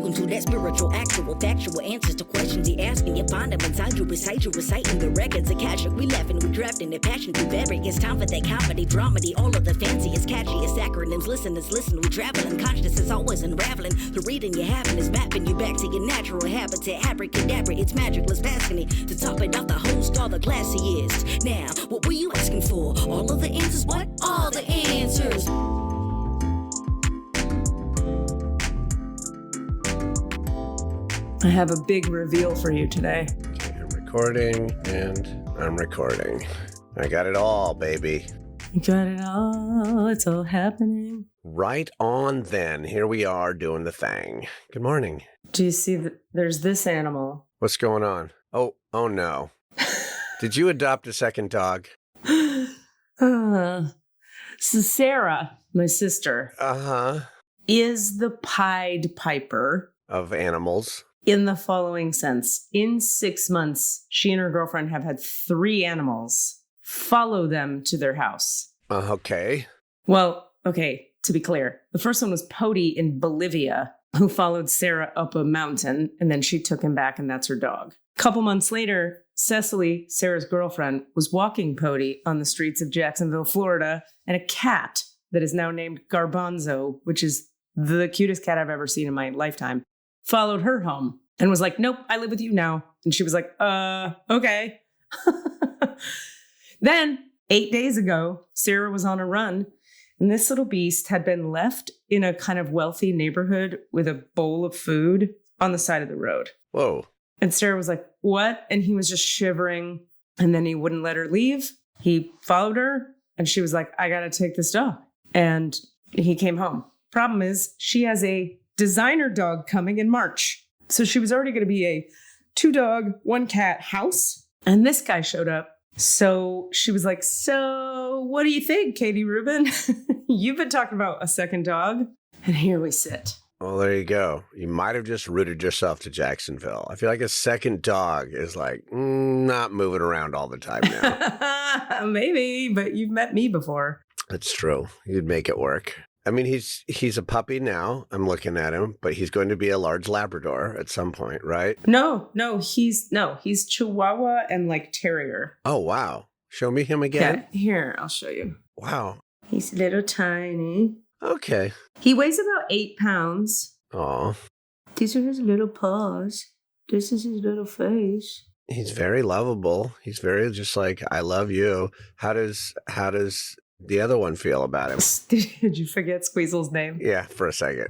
Welcome to that spiritual, actual, factual answers to questions you're asking. You find them inside you, recite you, reciting the records. Akashic, we laughing, we drafting the passion through vary. It's time for that comedy, dramedy, all of the fanciest, catchiest acronyms. Listeners, listen, we traveling. Consciousness is always unraveling. The reading you're having is mapping you back to your natural habitat. Abracadabra, it's magicless, passing it. To top it off, the host, all the classiest. Now, what were you asking for? All of the answers? What? All the answers. I have a big reveal for you today. Okay, I'm recording and I'm recording. I got it all, baby. You got it all. It's all happening. Right on then. Here we are doing the thing. Good morning. Do you see that there's this animal? What's going on? Oh no. Did you adopt a second dog? So Sarah, my sister, is the Pied Piper of animals. In the following sense. In 6 months, she and her girlfriend have had 3 animals follow them to their house. Okay. Well, okay, to be clear, the first one was Pody in Bolivia, who followed Sarah up a mountain, and then she took him back, and that's her dog. A couple months later, Cecily, Sarah's girlfriend, was walking Pody on the streets of Jacksonville, Florida, and a cat that is now named Garbanzo, which is the cutest cat I've ever seen in my lifetime, followed her home and was like, nope, I live with you now. And she was like, okay. Then 8 days ago, Sarah was on a run, and this little beast had been left in a kind of wealthy neighborhood with a bowl of food on the side of the road. Whoa. And Sarah was like, what? And he was just shivering, and then he wouldn't let her leave. He followed her, and she was like, I got to take this dog. And he came home. Problem is, she has a designer dog coming in March. So she was already going to be a 2-dog, 1-cat house. And this guy showed up. So she was like, so what do you think, Katie Rubin? You've been talking about a second dog. And here we sit. Well, there you go. You might have just rooted yourself to Jacksonville. I feel like a second dog is like not moving around all the time now. Maybe, but you've met me before. That's true. You'd make it work. I mean, he's a puppy now. I'm looking at him, but he's going to be a large Labrador at some point, right? No, he's Chihuahua and like terrier. Oh, wow. Show me him again. Yeah, here, I'll show you. Wow. He's a little tiny. Okay. He weighs about 8 pounds. Aw. These are his little paws. This is his little face. He's very lovable. He's very just like, I love you. How does the other one feel about him? Did you forget Squeezel's name? Yeah, for a second.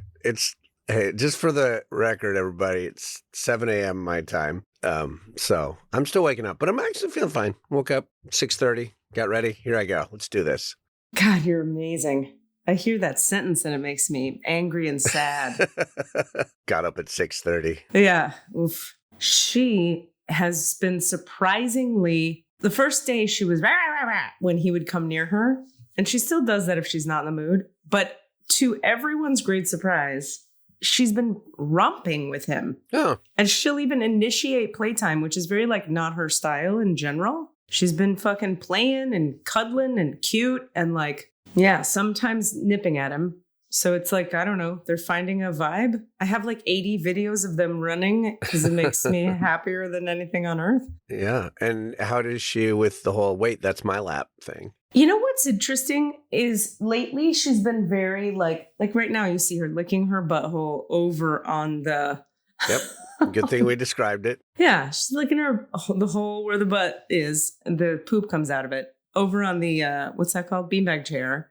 Hey, just for the record, everybody, it's 7 a.m. my time. So I'm still waking up, but I'm actually feeling fine. Woke up 6:30, got ready. Here I go. Let's do this. God, you're amazing. I hear that sentence and it makes me angry and sad. Got up at 6:30. Yeah. Oof. She has been surprisingly, the first day she was rah, rah, rah, when he would come near her. And she still does that if she's not in the mood. But to everyone's great surprise, she's been romping with him. Oh. And she'll even initiate playtime, which is very like not her style in general. She's been fucking playing and cuddling and cute and like, yeah, sometimes nipping at him. So it's like, I don't know, they're finding a vibe. I have like 80 videos of them running because it makes me happier than anything on earth. Yeah. And how does she with the whole, wait, that's my lap thing? You know what's interesting is lately she's been very like right now you see her licking her butthole over on the... Yep. Good thing we described it. Yeah. She's licking the hole where the butt is and the poop comes out of it over on the, what's that called? Beanbag chair.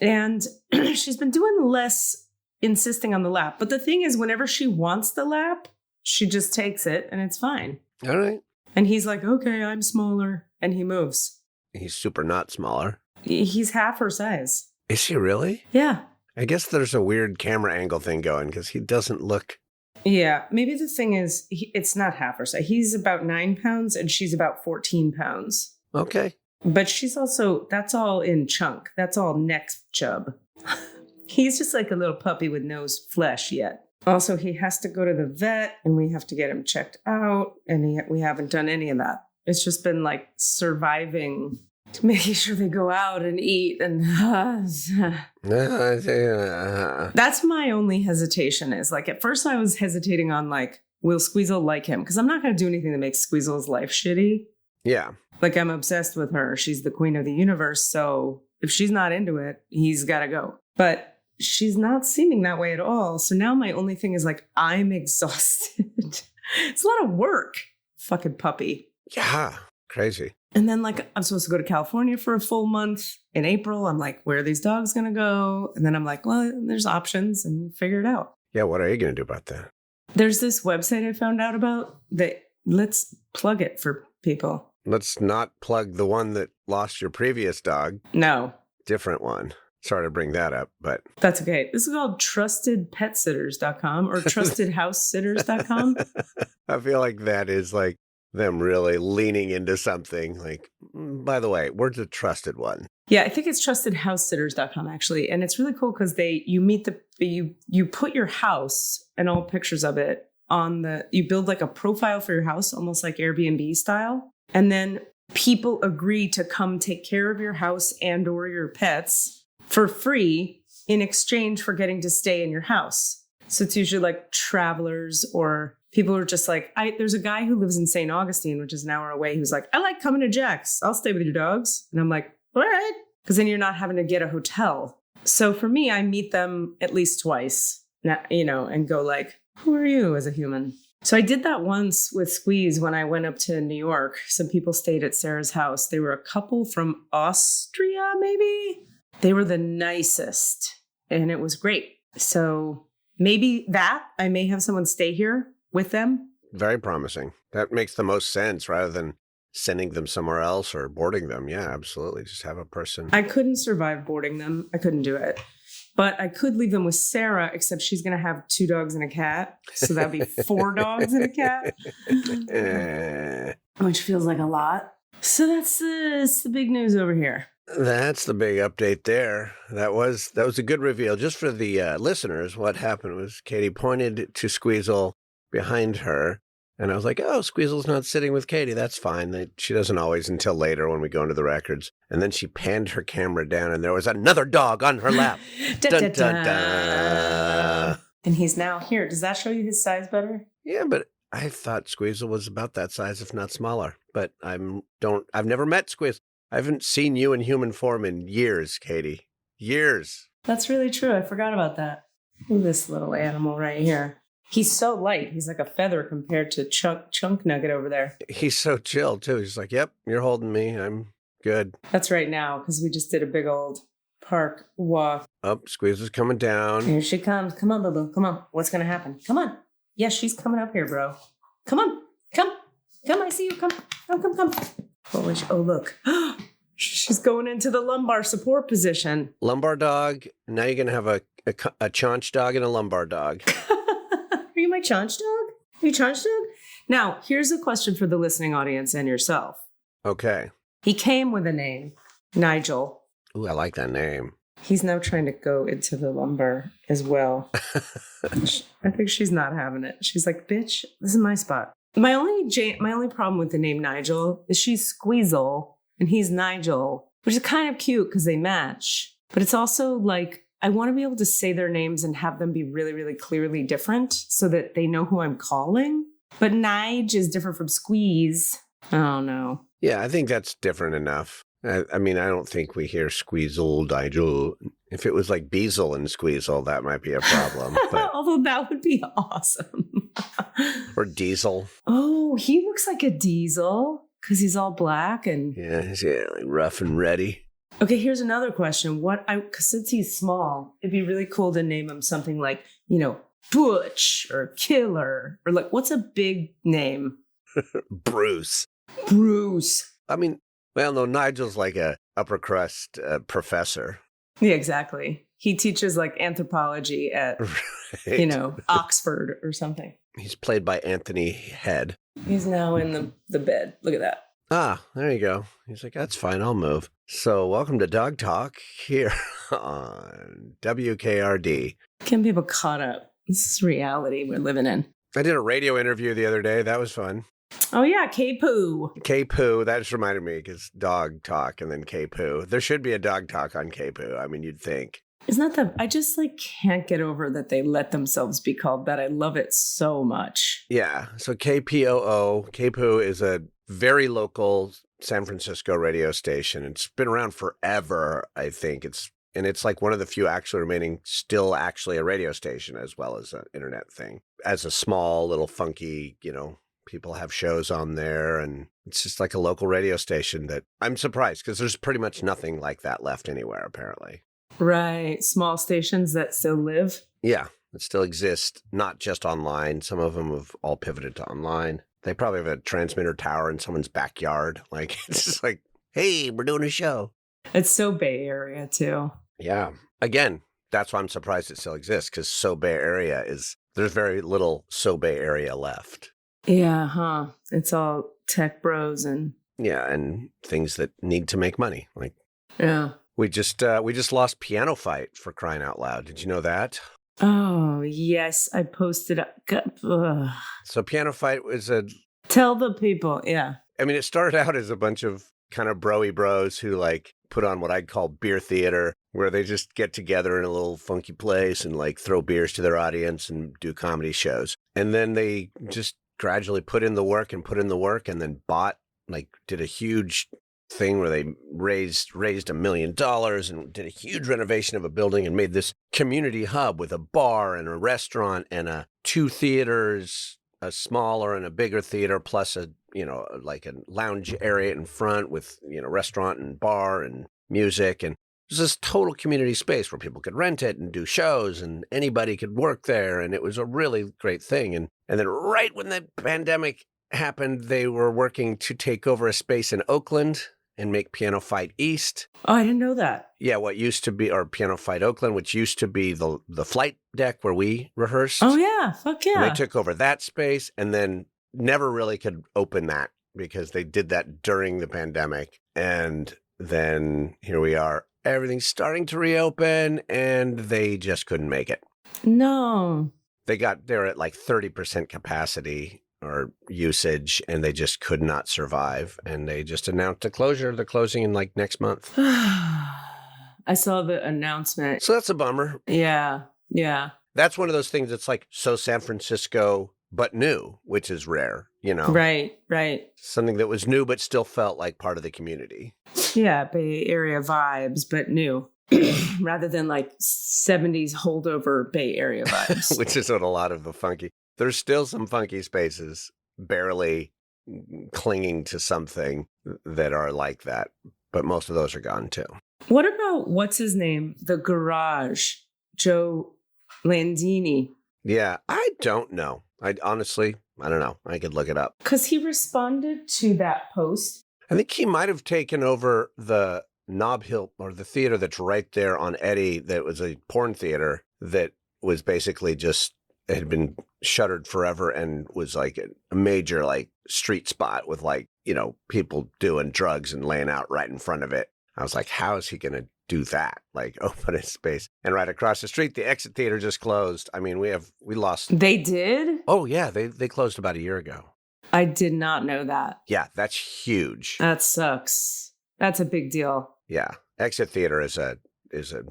And she's been doing less insisting on the lap. But the thing is, whenever she wants the lap, she just takes it and it's fine. All right. And he's like, okay, I'm smaller. And he moves. He's super not smaller. He's half her size. Is he really? Yeah. I guess there's a weird camera angle thing going because he doesn't look... Yeah. Maybe the thing is, it's not half her size. He's about 9 pounds and she's about 14 pounds. Okay. But she's also, that's all in chunk. That's all neck chub. He's just like a little puppy with no flesh yet. Also, he has to go to the vet and we have to get him checked out. And we haven't done any of that. It's just been like surviving making sure they go out and eat. And that's my only hesitation is like, at first I was hesitating on like, will Squeezel like him? Because I'm not going to do anything that makes Squeezel's life shitty. Yeah. Like, I'm obsessed with her. She's the queen of the universe. So if she's not into it, he's got to go. But she's not seeming that way at all. So now my only thing is like, I'm exhausted. It's a lot of work. Fucking puppy. Yeah. Crazy. And then like, I'm supposed to go to California for a full month in April. I'm like, where are these dogs going to go? And then I'm like, well, there's options and figure it out. Yeah. What are you going to do about that? There's this website I found out about that let's plug it for people. Let's not plug the one that lost your previous dog. No. Different one. Sorry to bring that up, but... That's okay. This is called trustedpetsitters.com or trustedhousesitters.com. I feel like that is like them really leaning into something. Like, by the way, we're the trusted one. Yeah, I think it's trustedhousesitters.com actually. And it's really cool because you put your house and all pictures of it you build like a profile for your house, almost like Airbnb style. And then people agree to come take care of your house and or your pets for free in exchange for getting to stay in your house. So it's usually like travelers or people who are just like, there's a guy who lives in St. Augustine, which is an hour away. Who's like, I like coming to Jack's. I'll stay with your dogs. And I'm like, all right. Because then you're not having to get a hotel. So for me, I meet them at least twice, and go like, who are you as a human? So I did that once with Squeeze when I went up to New York. Some people stayed at Sarah's house. They were a couple from Austria, maybe. They were the nicest and it was great. So maybe I may have someone stay here with them. Very promising. That makes the most sense rather than sending them somewhere else or boarding them. Yeah, absolutely. Just have a person. I couldn't survive boarding them. I couldn't do it. But I could leave them with Sarah, except she's going to have 2 dogs and a cat. So that'd be 4 dogs and a cat, which feels like a lot. So that's the big news over here. That's the big update there. That was a good reveal. Just for the listeners, what happened was Katie pointed to Squeezel behind her. And I was like, oh, Squeezel's not sitting with Katie. That's fine. She doesn't always until later when we go into the records. And then she panned her camera down and there was another dog on her lap. Dun, dun, dun. And he's now here. Does that show you his size better? Yeah, but I thought Squeezel was about that size, if not smaller. But I've never met Squeezel. I haven't seen you in human form in years, Katie. Years. That's really true. I forgot about that. Look at this little animal right here. He's so light. He's like a feather compared to Chunk Nugget over there. He's so chill, too. He's like, yep, you're holding me. I'm good. That's right now, because we just did a big old park walk. Oh, Squeezel's coming down. Here she comes. Come on, Boo-Boo. Come on. What's going to happen? Come on. Yes, she's coming up here, bro. Come on. Come. I see you. Come. Oh, look. She's going into the lumbar support position. Lumbar dog. Now you're going to have a chaunch dog and a lumbar dog. Are you my chaunch dog? Are you chaunch dog? Now, here's a question for the listening audience and yourself. Okay. He came with a name, Nigel. Ooh, I like that name. He's now trying to go into the lumbar as well. I think she's not having it. She's like, bitch, this is my spot. My only problem with the name Nigel is she's Squeezel and he's Nigel, which is kind of cute because they match. But it's also like, I want to be able to say their names and have them be really, really clearly different so that they know who I'm calling. But Nige is different from Squeeze. I don't know. Yeah, I think that's different enough. I mean, I don't think we hear Squeezel, Nigel. If it was like Beezel and Squeezel, that might be a problem. But... Although that would be awesome. Or Diesel. Oh, he looks like a diesel because he's all black and... Yeah, he's like rough and ready. Okay, here's another question. Because since he's small, it'd be really cool to name him something like, Butch or Killer or like, what's a big name? Bruce. I mean, well, no, Nigel's like a upper crust professor. Yeah, exactly. He teaches like anthropology at, right. Oxford or something. He's played by Anthony Head. He's now in the bed. Look at that. Ah, there you go. He's like, that's fine. I'll move. So welcome to Dog Talk here on WKRD. Getting people caught up. This is reality we're living in. I did a radio interview the other day. That was fun. Oh, yeah. K-Poo. K-Poo. That just reminded me because dog talk and then K-Poo. There should be a dog talk on K-Poo. I mean, you'd think. Isn't that I just can't get over that they let themselves be called that. I love it so much. Yeah. So KPOO, K-Poo is a very local San Francisco radio station. It's been around forever, I think. It's like one of the few actually remaining still actually a radio station as well as an internet thing. As a small little funky, people have shows on there, and it's just like a local radio station that I'm surprised because there's pretty much nothing like that left anywhere, apparently. Right. Small stations that still live. Yeah, that still exist, not just online. Some of them have all pivoted to online. They probably have a transmitter tower in someone's backyard. It's just like, hey, we're doing a show. It's so Bay Area, too. Yeah. Again, that's why I'm surprised it still exists, because So Bay Area there's very little So Bay Area left. Yeah, huh? It's all tech bros and... Yeah, and things that need to make money. Yeah. We just lost Piano Fight, for crying out loud. Did you know that? Oh, yes. I posted... So Piano Fight was Tell the people, yeah. I mean, it started out as a bunch of kind of broy bros who put on what I'd call beer theater, where they just get together in a little funky place and throw beers to their audience and do comedy shows. And then they just gradually put in the work and then did a huge thing where they raised $1 million and did a huge renovation of a building and made this community hub with a bar and a restaurant and 2 theaters, a smaller and a bigger theater, plus a lounge area in front with, restaurant and bar and music. And it was this total community space where people could rent it and do shows and anybody could work there. And it was a really great thing. And then right when the pandemic happened, they were working to take over a space in Oakland and make Piano Fight East. Oh, I didn't know that. Yeah, what used to be, or Piano Fight Oakland, which used to be the flight deck where we rehearsed. Oh, yeah. Fuck yeah. And they took over that space and then never really could open that because they did that during the pandemic. And then here we are. Everything's starting to reopen and they just couldn't make it. No. They're at 30% capacity or usage, and they just could not survive. And they just announced a closure. They're closing in next month. I saw the announcement. So that's a bummer. Yeah. Yeah. That's one of those things that's so San Francisco, but new, which is rare, Right. Something that was new, but still felt like part of the community. Yeah. Bay Area vibes, but new. Rather than 70s holdover Bay Area vibes. Which is what a lot of the funky... There's still some funky spaces barely clinging to something that are like that, but most of those are gone too. What about, what's his name? The Garage, Joe Landini. Yeah, I don't know. I don't know. I could look it up. Because he responded to that post. I think he might have taken over the Nob Hill, or the theater that's right there on Eddy, that was a porn theater that was basically just... It had been shuttered forever and was a major street spot with people doing drugs and laying out right in front of it. I was like, how is he going to do that? Open a space. And right across the street, the Exit Theater just closed. I mean, we lost. They did? Oh yeah. They closed about a year ago. I did not know that. Yeah. That's huge. That sucks. That's a big deal. Yeah. Exit Theater is a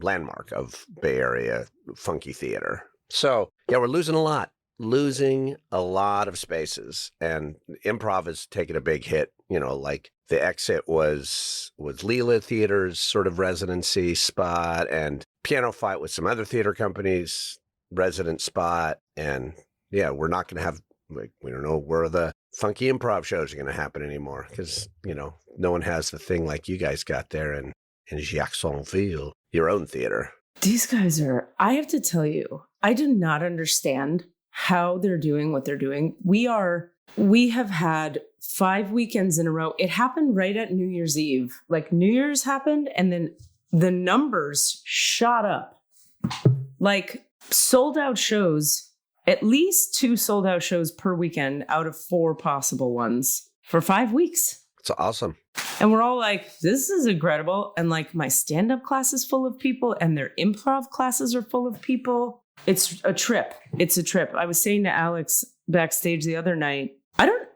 landmark of Bay Area funky theater. So, yeah, we're losing a lot of spaces, and improv has taken a big hit. The Exit was Leela Theater's sort of residency spot, and Piano Fight with some other theater companies' resident spot. And yeah, we're not going to have, we don't know where the funky improv shows are going to happen anymore because, no one has the thing like you guys got there in Jacksonville, your own theater. These guys I have to tell you, I do not understand how they're doing what they're doing. We have had 5 weekends in a row. It happened right at New Year's Eve. New Year's happened and then the numbers shot up. Sold out shows, at least 2 sold out shows per weekend out of 4 possible ones for 5 weeks. It's awesome. And we're all like, this is incredible. And my stand-up class is full of people and their improv classes are full of people. It's a trip. I was saying to Alex backstage the other night,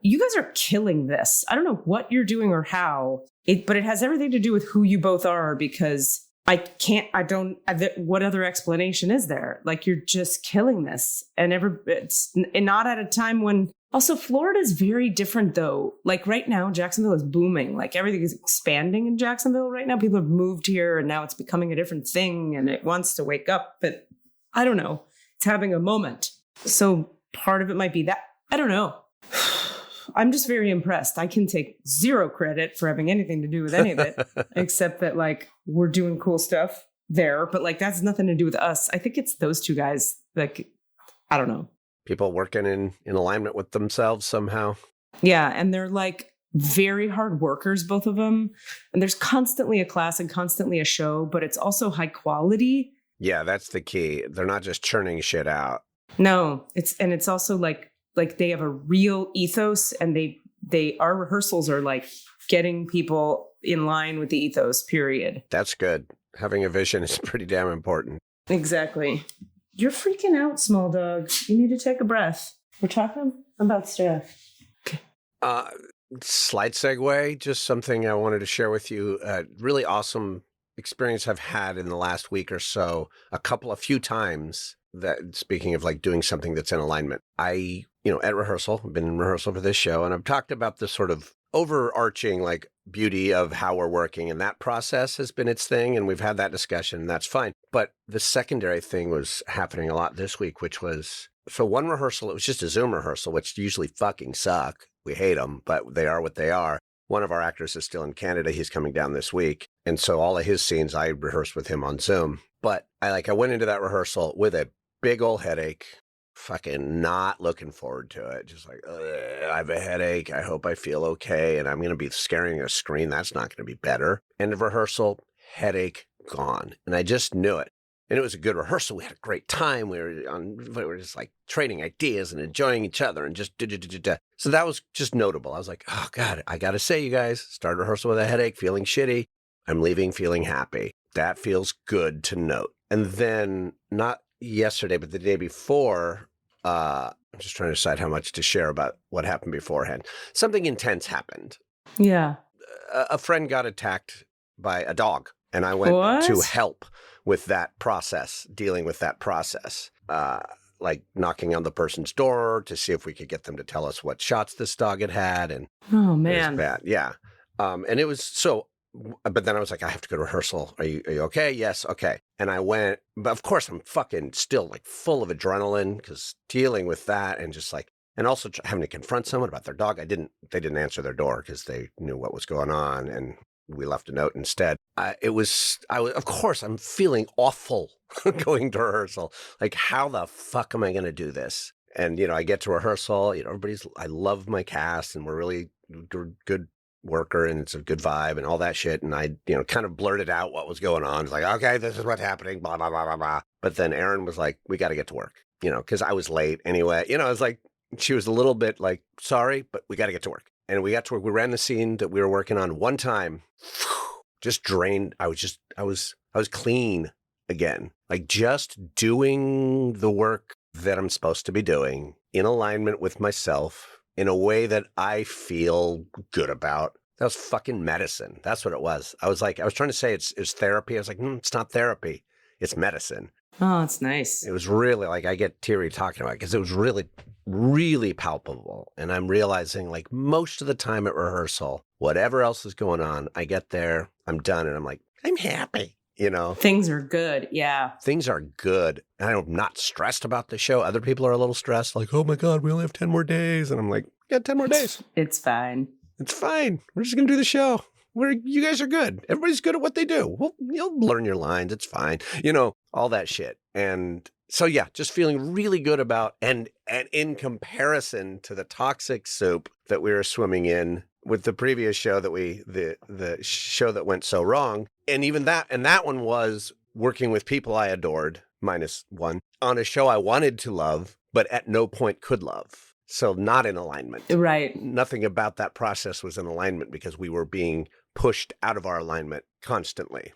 you guys are killing this. I don't know what you're doing or how, but it has everything to do with who you both are, because what other explanation is there? Like, you're just killing this. And it's not at a time when, also Florida is very different though. Like right now, Jacksonville is booming. Like everything is expanding in Jacksonville right now. People have moved here and now it's becoming a different thing and it wants to wake up. But I don't know. It's having a moment. So part of it might be that. I don't know. I'm just very impressed. I can take zero credit for having anything to do with any of it, except that like we're doing cool stuff there, but like that's nothing to do with us. I think it's those two guys. Like, I don't know. People working in alignment with themselves somehow. Yeah. And they're like very hard workers, both of them. And there's constantly a class and constantly a show, but it's also high quality. Yeah, that's the key. They're not just churning shit out. No, it's also like they have a real ethos, and our rehearsals are like getting people in line with the ethos, period. That's good. Having a vision is pretty damn important. Exactly. You're freaking out, small dog. You need to take a breath. We're talking about stuff. Okay. Slight segue, just something I wanted to share with you. Really awesome experience I've had in the last week or so, a few times, that speaking of like doing something that's in alignment. At rehearsal, I've been in rehearsal for this show, and I've talked about the sort of overarching like beauty of how we're working, and that process has been its thing, and we've had that discussion, and that's fine. But the secondary thing was happening a lot this week, which was, so one rehearsal, it was just a Zoom rehearsal, which usually fucking suck. We hate them, but they are what they are. One of our actors is still in Canada. He's coming down this week. And so all of his scenes, I rehearsed with him on Zoom. But I went into that rehearsal with a big old headache, fucking not looking forward to it. Just like, I have a headache. I hope I feel okay. And I'm going to be staring at a screen. That's not going to be better. End of rehearsal, headache gone. And I just knew it. And it was a good rehearsal. We had a great time. We were just like trading ideas and enjoying each other and just da. So that was just notable. I was like, oh God, I got to say, you guys, started rehearsal with a headache, feeling shitty. I'm leaving feeling happy. That feels good to note. And then not yesterday, but the day before, I'm just trying to decide how much to share about what happened beforehand. Something intense happened. Yeah. A friend got attacked by a dog, and I went to help with that process, dealing with that process, like knocking on the person's door to see if we could get them to tell us what shots this dog had had. And oh man, it was bad. Yeah. And it was so, but then I was like, I have to go to rehearsal. Are you okay? Yes. Okay. And I went, but of course I'm fucking still like full of adrenaline because dealing with that and just like, and also having to confront someone about their dog. They didn't answer their door because they knew what was going on, and we left a note instead. Of course, I'm feeling awful going to rehearsal. Like, how the fuck am I going to do this? And, I get to rehearsal, I love my cast, and we're really good worker, and it's a good vibe and all that shit. And I, kind of blurted out what was going on. It's like, okay, this is what's happening, blah, blah, blah, blah, blah. But then Erin was like, we got to get to work, because I was late anyway. It was like, she was a little bit like, sorry, but we got to get to work. And we got to work. We ran the scene that we were working on one time, just drained. I was clean again. Like just doing the work that I'm supposed to be doing in alignment with myself in a way that I feel good about. That was fucking medicine. That's what it was. I was trying to say it's therapy. I was like, it's not therapy. It's medicine. Oh, it's nice. It was really like, I get teary talking about it because it was really, really palpable. And I'm realizing like most of the time at rehearsal, whatever else is going on, I get there, I'm done, and I'm like, I'm happy, Things are good. Yeah. Things are good. And I'm not stressed about the show. Other people are a little stressed, like, oh my God, we only have 10 more days. And I'm like, yeah, 10 more days. It's fine. It's fine. We're just going to do the show. You guys are good. Everybody's good at what they do. Well, you'll learn your lines. It's fine. All that shit. And so, yeah, just feeling really good about, and in comparison to the toxic soup that we were swimming in with the previous show that the show that went so wrong. And even that one was working with people I adored, -1, on a show I wanted to love, but at no point could love. So not in alignment. Right. Nothing about that process was in alignment because we were being pushed out of our alignment constantly.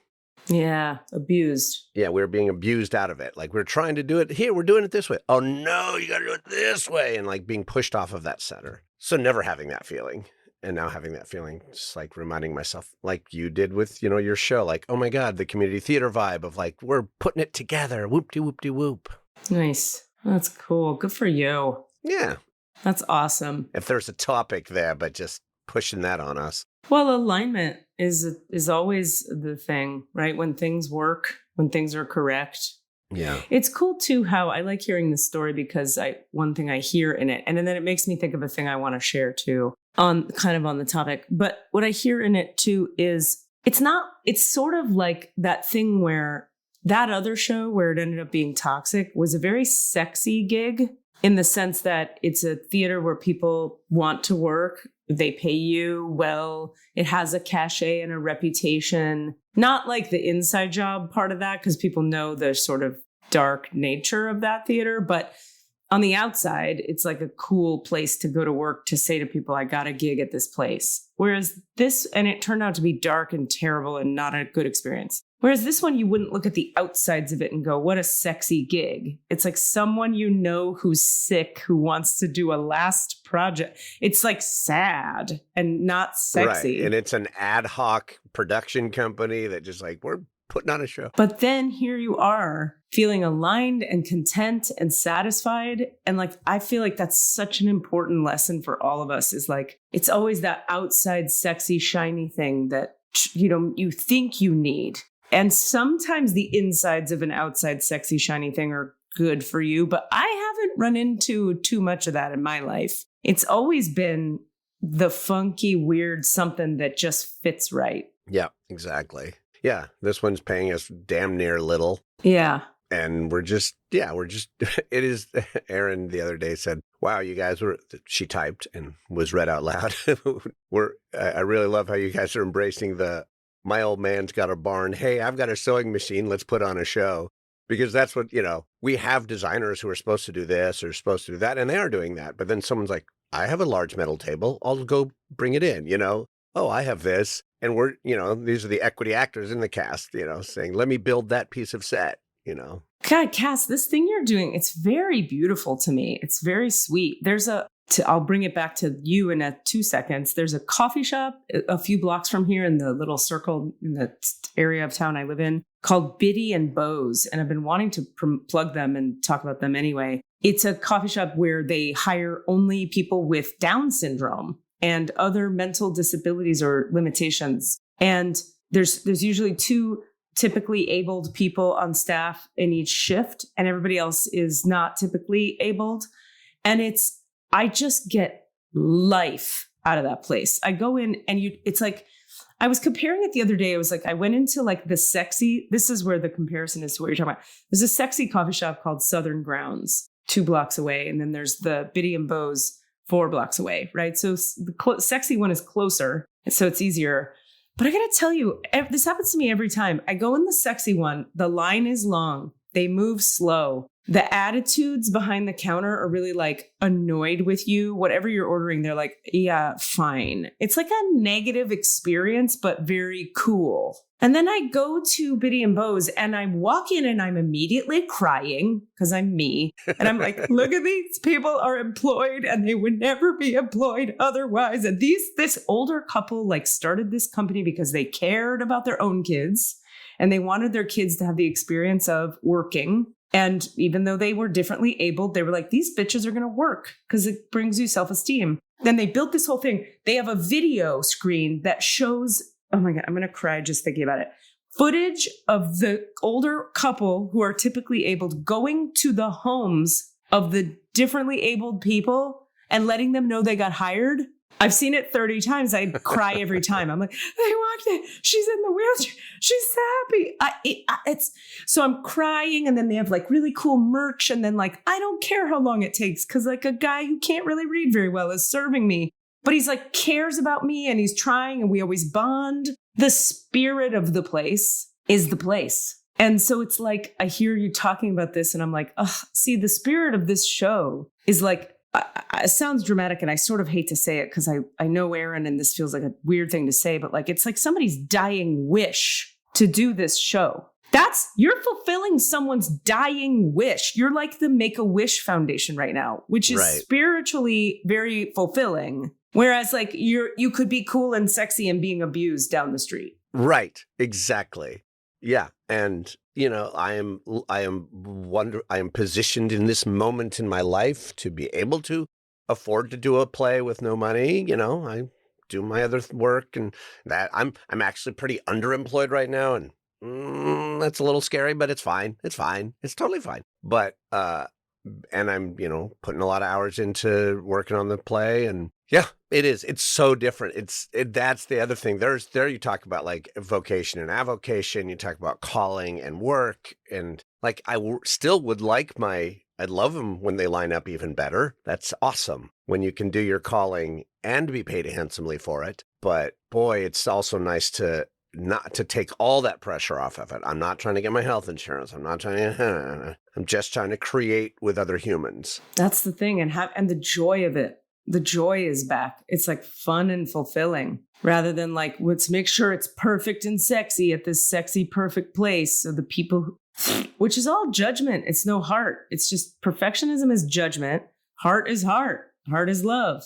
Yeah. Abused. Yeah, we were being abused out of it. Like, we're trying to do it here. We're doing it this way. Oh, no, you got to do it this way. And like being pushed off of that center. So never having that feeling. And now having that feeling, just like reminding myself, like you did with, your show, like, oh my God, the community theater vibe of like, we're putting it together. Whoop-de-whoop-de-whoop. Nice. That's cool. Good for you. Yeah. That's awesome. If there's a topic there, but just pushing that on us. Well, alignment is always the thing, right? When things work, when things are correct. Yeah. It's cool too how I like hearing this story because one thing I hear in it, and then it makes me think of a thing I want to share too on the topic. But what I hear in it too is it's sort of like that thing where that other show where it ended up being toxic was a very sexy gig in the sense that it's a theater where people want to work. They pay you well. It has a cachet and a reputation. Not like the inside job part of that, because people know the sort of dark nature of that theater. But on the outside, it's like a cool place to go to work to say to people, I got a gig at this place. Whereas this, and it turned out to be dark and terrible and not a good experience. Whereas this one, you wouldn't look at the outsides of it and go, what a sexy gig. It's like someone who's sick, who wants to do a last project. It's like sad and not sexy. Right. And it's an ad hoc production company that just like, we're putting on a show. But then here you are feeling aligned and content and satisfied. And like, I feel like that's such an important lesson for all of us is like, it's always that outside sexy, shiny thing that, you think you need. And sometimes the insides of an outside sexy, shiny thing are good for you, but I haven't run into too much of that in my life. It's always been the funky, weird something that just fits right. Yeah, exactly. Yeah, this one's paying us damn near little. Yeah. And we're just, it is, Erin the other day said, wow, you guys she typed and was read out loud. I really love how you guys are embracing my old man's got a barn. Hey, I've got a sewing machine. Let's put on a show. Because that's what, we have designers who are supposed to do this or supposed to do that. And they are doing that. But then someone's like, I have a large metal table. I'll go bring it in, Oh, I have this. And we're, these are the equity actors in the cast, saying, let me build that piece of set, God, Cass, this thing you're doing, it's very beautiful to me. It's very sweet. I'll bring it back to you in 2 seconds. There's a coffee shop a few blocks from here in the little circle in the area of town I live in called Biddy and Bose. And I've been wanting to plug them and talk about them anyway. It's a coffee shop where they hire only people with Down syndrome and other mental disabilities or limitations. And there's usually 2 typically abled people on staff in each shift, and everybody else is not typically abled. And I just get life out of that place. I go in and it's like, I was comparing it the other day. I was like, I went into like this is where the comparison is to what you're talking about. There's a sexy coffee shop called Southern Grounds 2 blocks away. And then there's the Biddy and Bose 4 blocks away, right? So the sexy one is closer, and so it's easier. But I got to tell you, this happens to me every time. I go in the sexy one. The line is long. They move slow. The attitudes behind the counter are really like annoyed with you. Whatever you're ordering, they're like, yeah, fine. It's like a negative experience, but very cool. And then I go to Biddy and Bose and I walk in and I'm immediately crying because I'm me. And I'm like, look at these people are employed and they would never be employed otherwise. And this older couple like started this company because they cared about their own kids and they wanted their kids to have the experience of working. And even though they were differently abled, they were like, these bitches are going to work because it brings you self-esteem. Then they built this whole thing. They have a video screen that shows, oh my God, I'm going to cry just thinking about it. Footage of the older couple who are typically abled going to the homes of the differently abled people and letting them know they got hired. I've seen it 30 times. I cry every time. I'm like, they walked in. She's in the wheelchair. She's happy. So I'm crying. And then they have like really cool merch. And then like, I don't care how long it takes. Cause like a guy who can't really read very well is serving me, but he's like cares about me and he's trying and we always bond. The spirit of the place is the place. And so it's like, I hear you talking about this and I'm like, see, the spirit of this show is like, it sounds dramatic and I sort of hate to say it because I know Erin and this feels like a weird thing to say, but like it's like somebody's dying wish to do this show. You're fulfilling someone's dying wish. You're like the Make-A-Wish Foundation right now, which is spiritually very fulfilling. Whereas like you could be cool and sexy and being abused down the street. Right. Exactly. Yeah. And I am positioned in this moment in my life to be able to afford to do a play with no money. I do my other work, and that I'm actually pretty underemployed right now, and that's a little scary, but it's fine. It's fine. It's totally fine. But and I'm putting a lot of hours into working on the play, and yeah, it is. It's so different. That's the other thing. There you talk about like vocation and avocation. You talk about calling and work, and like still would like I'd love them when they line up even better. That's awesome when you can do your calling and be paid handsomely for it. But boy, it's also nice to not to take all that pressure off of it. I'm not trying to get my health insurance. I'm just trying to create with other humans. That's the thing. And the joy of it. The joy is back. It's like fun and fulfilling rather than like, let's make sure it's perfect and sexy at this sexy, perfect place. So the people, which is all judgment. It's no heart. It's just perfectionism is judgment. Heart is heart. Heart is love.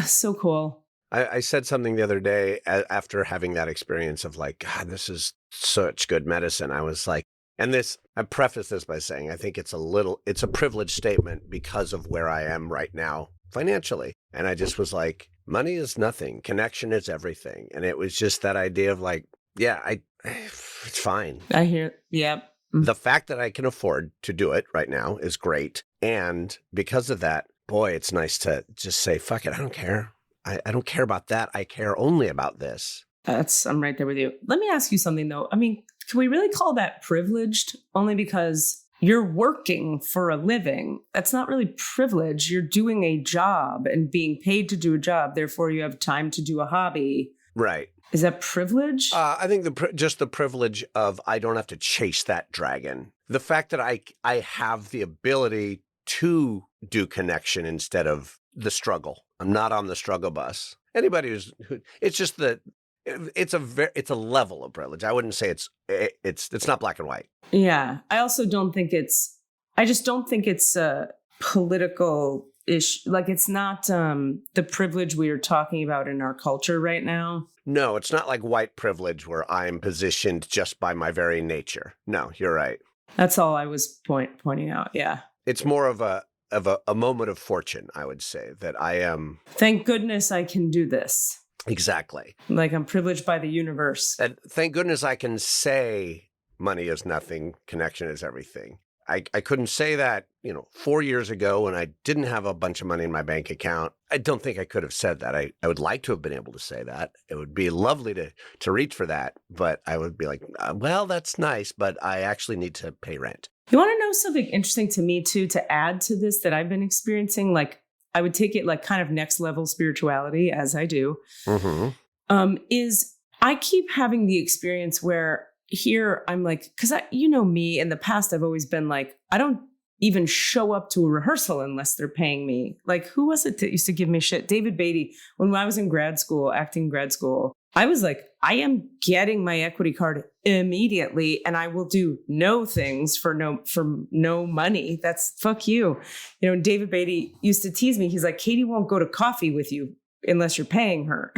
So cool. I said something the other day after having that experience of like, God, this is such good medicine. I was like, I preface this by saying, I think it's a privileged statement because of where I am right now financially. And I just was like, money is nothing. Connection is everything. And it was just that idea of like, yeah, it's fine. I hear. Yeah. The fact that I can afford to do it right now is great. And because of that, boy, it's nice to just say, fuck it. I don't care. I don't care about that. I care only about this. I'm right there with you. Let me ask you something though. I mean, can we really call that privileged? Only because you're working for a living. That's not really privilege. You're doing a job and being paid to do a job. Therefore, you have time to do a hobby. Right. Is that privilege? I think just the privilege of I don't have to chase that dragon. The fact that I have the ability to do connection instead of the struggle. I'm not on the struggle bus. Anybody it's just that it's a level of privilege. I wouldn't say it's not black and white. Yeah. I don't think it's a political issue. Like it's not the privilege we are talking about in our culture right now. No, it's not like white privilege where I'm positioned just by my very nature. No, you're right. That's all I was pointing out. Yeah. It's more of a moment of fortune, I would say, that I am. Thank goodness I can do this. Exactly. Like I'm privileged by the universe. And thank goodness I can say money is nothing, connection is everything. I couldn't say that, 4 years ago when I didn't have a bunch of money in my bank account. I don't think I could have said that. I would like to have been able to say that. It would be lovely to reach for that. But I would be like, well, that's nice, but I actually need to pay rent. You want to know something interesting to me too, to add to this that I've been experiencing? Like I would take it like kind of next level spirituality as I do, is I keep having the experience where here I'm like, because me in the past, I've always been like, I don't even show up to a rehearsal unless they're paying me. Like who was it that used to give me shit? David Beatty. When I was in acting grad school, I was like, I am getting my equity card immediately and I will do no things for no money. That's fuck you. David Beatty used to tease me. He's like, Katie won't go to coffee with you unless you're paying her.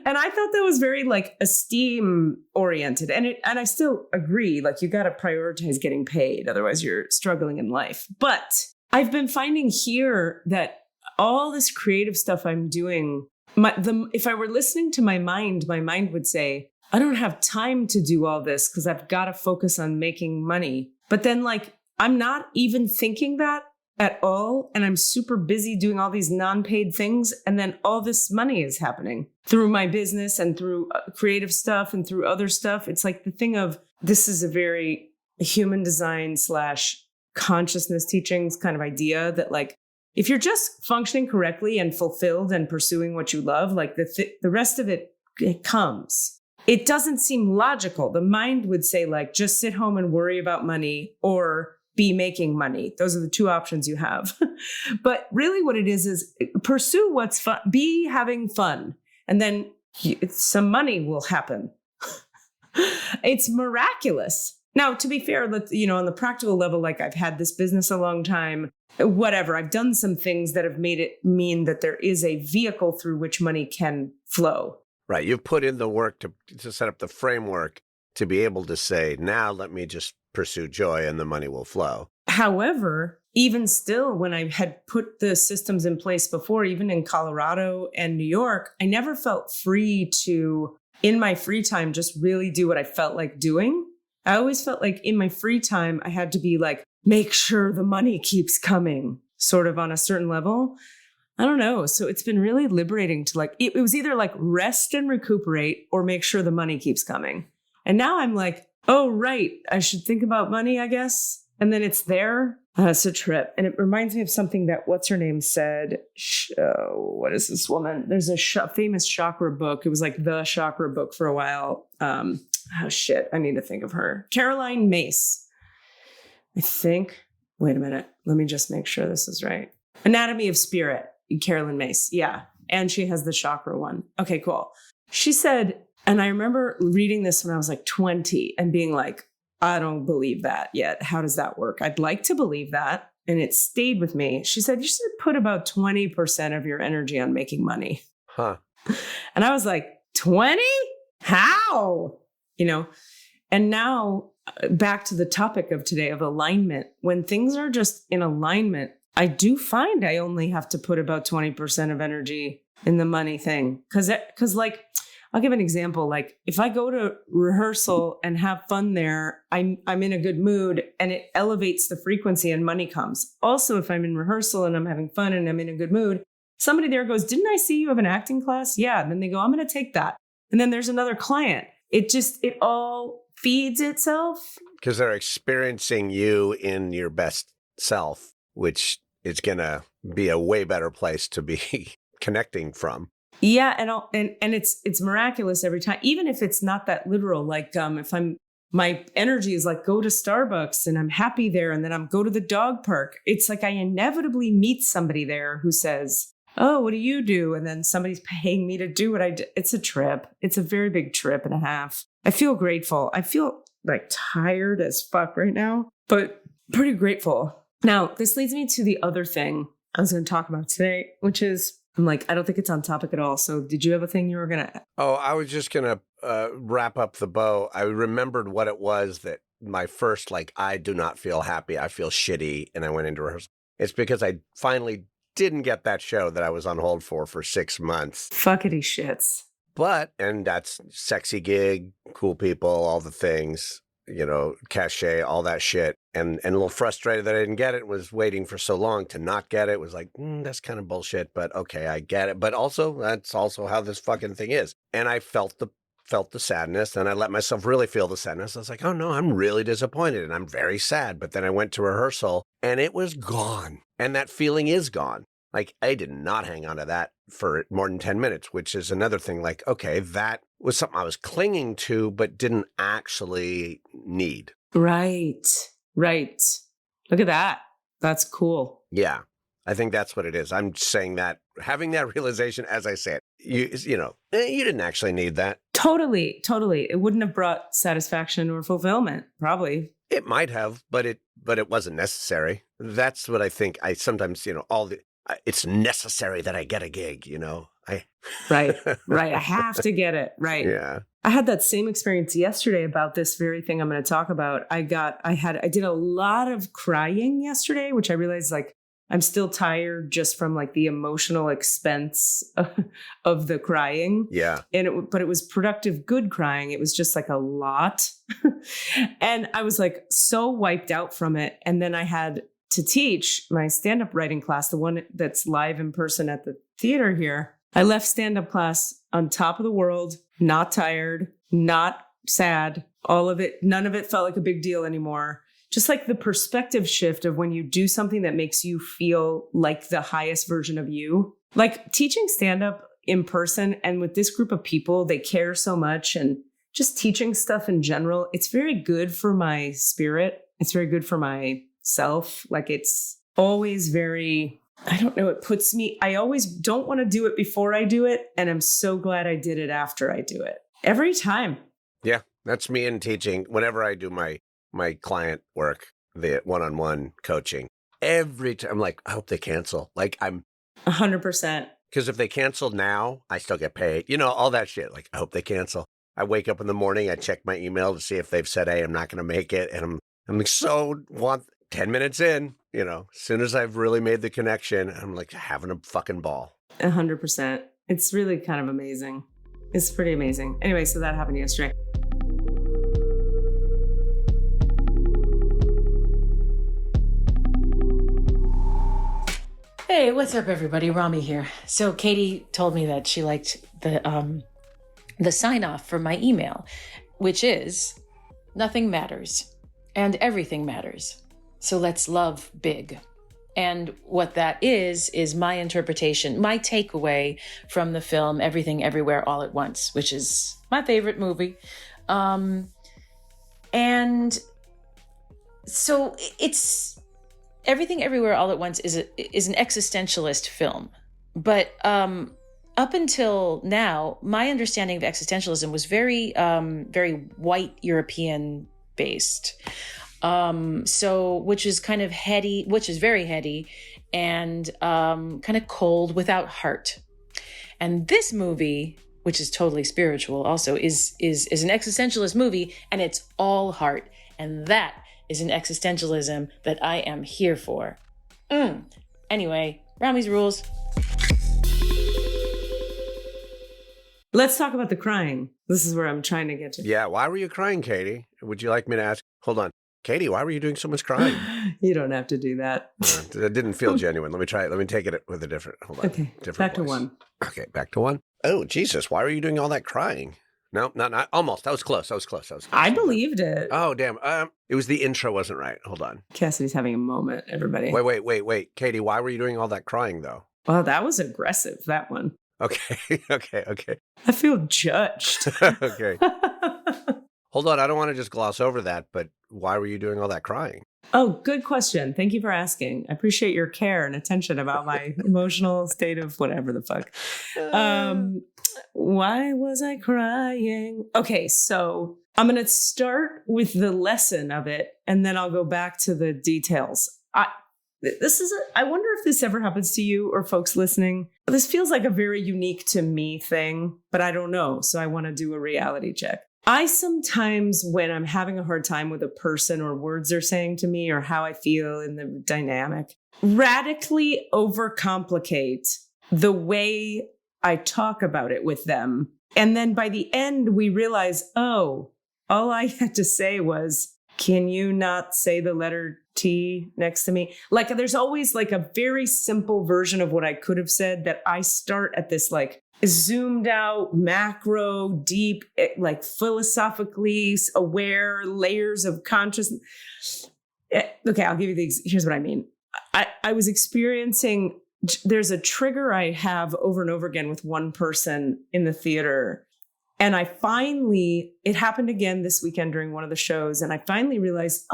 And I thought that was very like esteem oriented. And I still agree. Like you got to prioritize getting paid. Otherwise you're struggling in life. But I've been finding here that all this creative stuff I'm doing, if I were listening to my mind would say, I don't have time to do all this because I've got to focus on making money. But then like, I'm not even thinking that at all. And I'm super busy doing all these non-paid things. And then all this money is happening through my business and through creative stuff and through other stuff. It's like the thing of this is a very human design / consciousness teachings kind of idea that like, if you're just functioning correctly and fulfilled and pursuing what you love, like the rest of it comes. It doesn't seem logical. The mind would say like, just sit home and worry about money or be making money. Those are the two options you have. But really what it is pursue what's fun, be having fun. And then some money will happen. It's miraculous. Now, to be fair, on the practical level, like I've had this business a long time, whatever. I've done some things that have made it mean that there is a vehicle through which money can flow. Right. You've put in the work to set up the framework to be able to say, now let me just pursue joy and the money will flow. However, even still, when I had put the systems in place before, even in Colorado and New York, I never felt free to, in my free time, just really do what I felt like doing. I always felt like in my free time, I had to be like, make sure the money keeps coming, sort of on a certain level. I don't know. So it's been really liberating to like, it was either like rest and recuperate or make sure the money keeps coming. And now I'm like, oh, right. I should think about money, I guess. And then it's there. It's a trip. And it reminds me of something that what's her name said. What is this woman? There's a famous chakra book. It was like the chakra book for a while. I need to think of her. Caroline Myss. I think. Wait a minute. Let me just make sure this is right. Anatomy of Spirit. Caroline Myss. Yeah. And she has the chakra one. Okay, cool. She said, and I remember reading this when I was like 20 and being like, I don't believe that yet. How does that work? I'd like to believe that. And it stayed with me. She said, you should put about 20% of your energy on making money. Huh. And I was like, 20? How? And now back to the topic of today of alignment. When things are just in alignment, I do find I only have to put about 20% of energy in the money thing. Because like, I'll give an example. Like if I go to rehearsal and have fun there, I'm in a good mood and it elevates the frequency and money comes. Also, if I'm in rehearsal and I'm having fun and I'm in a good mood, somebody there goes, didn't I see you have an acting class? Yeah. And then they go, I'm going to take that. And then there's another client. It all feeds itself. Because they're experiencing you in your best self, which is going to be a way better place to be connecting from. Yeah, and it's miraculous every time, even if it's not that literal. Like if my energy is like go to Starbucks and I'm happy there, and then I'm go to the dog park. It's like I inevitably meet somebody there who says, "Oh, what do you do?" And then somebody's paying me to do what I do. It's a trip. It's a very big trip and a half. I feel grateful. I feel like tired as fuck right now, but pretty grateful. Now, this leads me to the other thing I was going to talk about today, which is. I'm like, I don't think it's on topic at all. So did you have a thing you were going to? Oh, I was just going to wrap up the bow. I remembered what it was that my first, like, I do not feel happy. I feel shitty. And I went into rehearsal. It's because I finally didn't get that show that I was on hold for 6 months. Fuckity shits. And that's sexy gig, cool people, all the things, cachet, all that shit. And a little frustrated that I didn't get it, was waiting for so long to not get it. Was like, that's kind of bullshit, but okay, I get it. But also, that's also how this fucking thing is. And I felt the sadness, and I let myself really feel the sadness. I was like, oh no, I'm really disappointed and I'm very sad. But then I went to rehearsal and it was gone. And that feeling is gone. Like I did not hang on to that for more than 10 minutes, which is another thing. Like, okay, that was something I was clinging to, but didn't actually need. Right. Look at that. That's cool. Yeah. I think that's what it is. I'm saying that, having that realization as I say it, you didn't actually need that. Totally. It wouldn't have brought satisfaction or fulfillment, probably. It might have, but it wasn't necessary. That's what I think. I sometimes, it's necessary that I get a gig, Right. I have to get it. Right. Yeah. I had that same experience yesterday about this very thing I'm going to talk about. I did a lot of crying yesterday, which I realized like I'm still tired just from like the emotional expense of the crying. Yeah. But it was productive, good crying. It was just like a lot. And I was like so wiped out from it. And then I had to teach my stand-up writing class, the one that's live in person at the theater here. I left stand-up class on top of the world, not tired, not sad, all of it. None of it felt like a big deal anymore. Just like the perspective shift of when you do something that makes you feel like the highest version of you. Like teaching stand-up in person and with this group of people, they care so much, and just teaching stuff in general, it's very good for my spirit. It's very good for my self. Like it's always very... I don't know. I always don't want to do it before I do it. And I'm so glad I did it after I do it. Every time. Yeah. That's me in teaching. Whenever I do my client work, the one-on-one coaching, every time I'm like, I hope they cancel. Like I'm 100%. Because if they cancel now, I still get paid. You know, all that shit. Like, I hope they cancel. I wake up in the morning, I check my email to see if they've said, hey, I'm not going to make it. And I'm like, so want 10 minutes in, you know, as soon as I've really made the connection, I'm like having a fucking ball. 100%. It's really kind of amazing. It's pretty amazing. Anyway, so that happened yesterday. Hey, what's up, everybody? Rami here. So Katie told me that she liked the sign off for my email, which is nothing matters and everything matters. So let's love big. And what that is my interpretation, my takeaway from the film Everything Everywhere All at Once, which is my favorite movie. And so it's Everything Everywhere All at Once is an existentialist film. But up until now, my understanding of existentialism was very white European based. Which is kind of heady, which is very heady and kind of cold without heart. And this movie, which is totally spiritual also, is an existentialist movie, and it's all heart. And that is an existentialism that I am here for. Anyway, Rami's rules. Let's talk about the crying. This is where I'm trying to get to. Yeah, why were you crying, Katie? Would you like me to ask? Hold on. Katie, why were you doing so much crying? You don't have to do that. It didn't feel genuine. Let me try it. Let me take it with a different, hold on. Okay, different back voice. to one. Okay, back to one. Oh, Jesus, why were you doing all that crying? No, not almost. That was close. I believed it. Oh, damn. It was the intro wasn't right. Hold on. Cassidy's having a moment, everybody. Wait. Katie, why were you doing all that crying, though? Well, that was aggressive, that one. Okay. I feel judged. Okay. Hold on. I don't want to just gloss over that, but why were you doing all that crying? Oh, good question. Thank you for asking. I appreciate your care and attention about my emotional state of whatever the fuck. Why was I crying? Okay, so I'm going to start with the lesson of it, and then I'll go back to the details. I wonder if this ever happens to you or folks listening. This feels like a very unique to me thing, but I don't know. So I want to do a reality check. I sometimes, when I'm having a hard time with a person or words they're saying to me or how I feel in the dynamic, radically overcomplicate the way I talk about it with them. And then by the end, we realize, oh, all I had to say was, can you not say the letter T next to me? Like, there's always like a very simple version of what I could have said that I start at this like zoomed out, macro, deep, like philosophically aware layers of consciousness. Okay, I'll give you here's what I mean. I was experiencing, there's a trigger I have over and over again with one person in the theater. And it happened again this weekend during one of the shows. And I finally realized,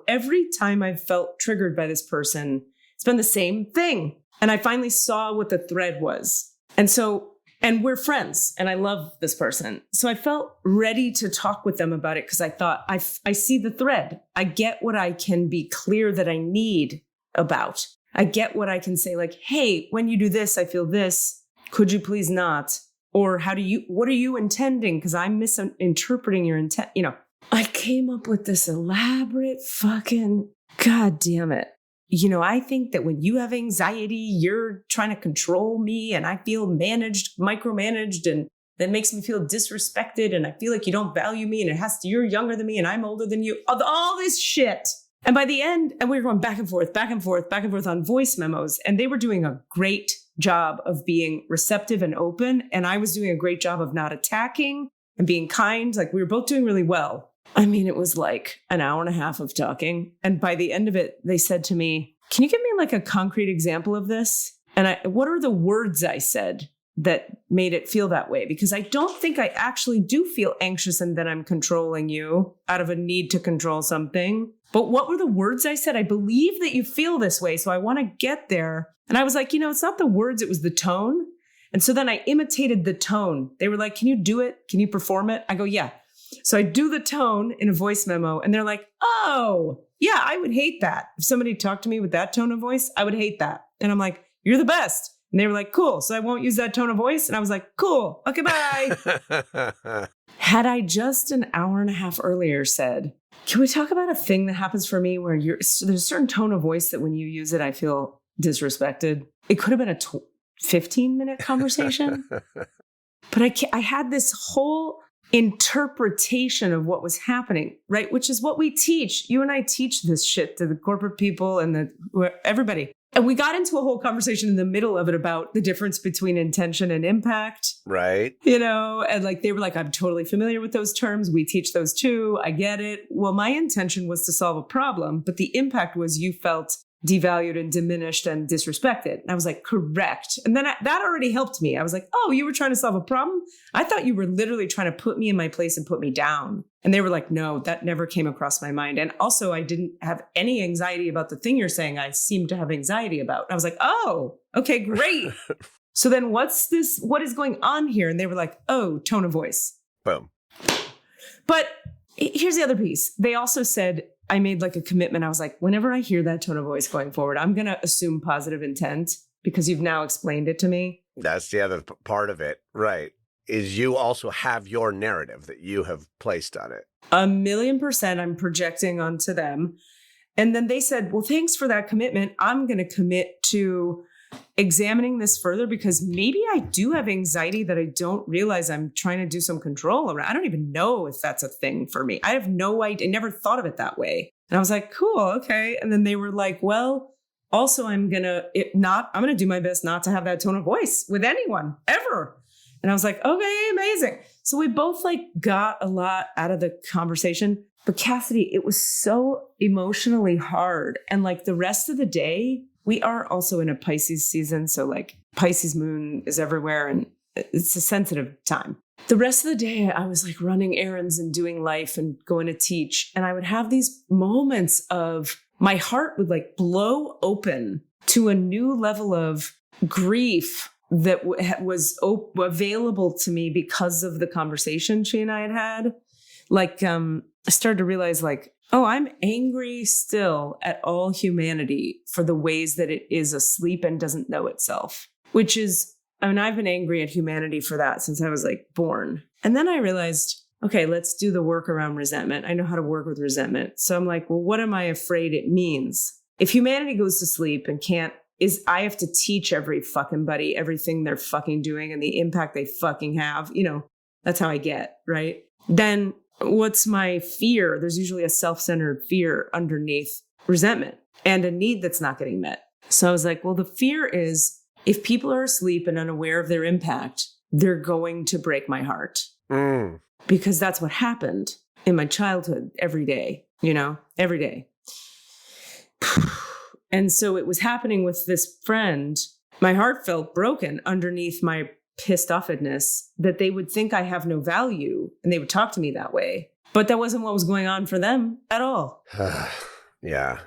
every time I've felt triggered by this person, it's been the same thing. And I finally saw what the thread was. And we're friends and I love this person. So I felt ready to talk with them about it because I thought, I see the thread. I get what I can be clear that I need about. I get what I can say, like, hey, when you do this, I feel this. Could you please not? Or what are you intending? Because I'm misinterpreting your intent. You know, I came up with this elaborate fucking, God damn it. You know, I think that when you have anxiety, you're trying to control me and I feel micromanaged, and that makes me feel disrespected. And I feel like you don't value me and you're younger than me and I'm older than you. All this shit. And by the end, and we were going back and forth on voice memos. And they were doing a great job of being receptive and open. And I was doing a great job of not attacking and being kind. Like we were both doing really well. I mean, it was like an hour and a half of talking. And by the end of it, they said to me, can you give me like a concrete example of this? And what are the words I said that made it feel that way? Because I don't think I actually do feel anxious and that I'm controlling you out of a need to control something. But what were the words I said? I believe that you feel this way, so I want to get there. And I was like, it's not the words, it was the tone. And so then I imitated the tone. They were like, can you do it? Can you perform it? I go, yeah. So I do the tone in a voice memo and they're like, oh, yeah, I would hate that. If somebody talked to me with that tone of voice, I would hate that. And I'm like, you're the best. And they were like, cool. So I won't use that tone of voice. And I was like, cool. Okay, bye. Had I just an hour and a half earlier said, can we talk about a thing that happens for me where there's a certain tone of voice that when you use it, I feel disrespected. It could have been a 15-minute conversation. But I had this whole interpretation of what was happening, right? Which is what we teach. You and I teach this shit to the corporate people and everybody. And we got into a whole conversation in the middle of it about the difference between intention and impact. Right. And like, they were like, I'm totally familiar with those terms. We teach those too. I get it. Well, my intention was to solve a problem, but the impact was you felt devalued and diminished and disrespected. And I was like, correct. And then that already helped me. I was like, oh, you were trying to solve a problem? I thought you were literally trying to put me in my place and put me down. And they were like, no, that never came across my mind. And also I didn't have any anxiety about the thing you're saying I seem to have anxiety about. And I was like, oh, okay, great. So then what is going on here? And they were like, oh, tone of voice. Boom. But here's the other piece. They also said, I made like a commitment. I was like, whenever I hear that tone of voice going forward, I'm going to assume positive intent because you've now explained it to me. That's the other part of it. Right. Is you also have your narrative that you have placed on it. 1,000,000% I'm projecting onto them. And then they said, well, thanks for that commitment. I'm going to commit to examining this further because maybe I do have anxiety that I don't realize I'm trying to do some control around. I don't even know if that's a thing for me. I have no idea. I never thought of it that way. And I was like, cool, okay. And then they were like, well, also I'm going to do my best not to have that tone of voice with anyone ever. And I was like, okay, amazing. So we both like got a lot out of the conversation. But Cassidy, it was so emotionally hard. And like the rest of the day, we are also in a Pisces season. So like Pisces moon is everywhere and it's a sensitive time. The rest of the day, I was like running errands and doing life and going to teach. And I would have these moments of my heart would like blow open to a new level of grief that was available to me because of the conversation she and I had. Like, I started to realize like, oh, I'm angry still at all humanity for the ways that it is asleep and doesn't know itself, which is, I mean, I've been angry at humanity for that since I was like born. And then I realized, okay, let's do the work around resentment. I know how to work with resentment. So I'm like, well, what am I afraid it means? If humanity goes to sleep and I have to teach every fucking buddy everything they're fucking doing and the impact they fucking have, that's how I get, right? Then what's my fear? There's usually a self-centered fear underneath resentment and a need that's not getting met. So I was like, well, the fear is if people are asleep and unaware of their impact, they're going to break my heart. Because that's what happened in my childhood every day, every day. And so it was happening with this friend. My heart felt broken underneath my pissed offedness that they would think I have no value and they would talk to me that way. But that wasn't what was going on for them at all. Yeah.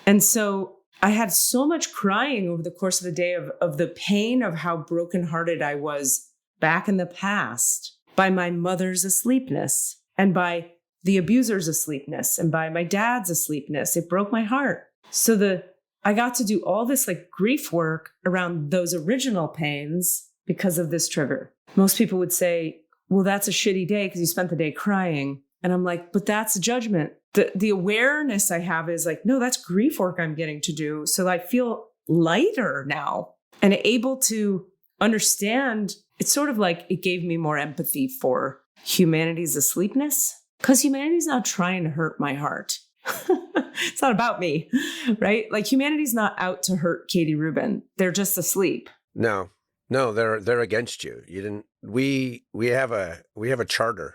And so I had so much crying over the course of the day of the pain of how brokenhearted I was back in the past by my mother's asleepness and by the abuser's asleepness and by my dad's asleepness. It broke my heart. So I got to do all this like grief work around those original pains because of this trigger. Most people would say, well, that's a shitty day because you spent the day crying. And I'm like, but that's judgment. The awareness I have is like, no, that's grief work I'm getting to do. So I feel lighter now and able to understand. It's sort of like it gave me more empathy for humanity's asleepness because humanity's not trying to hurt my heart. It's not about me, right? Like humanity's not out to hurt Katie Rubin. They're just asleep. No, they're against you. You didn't. We have a charter.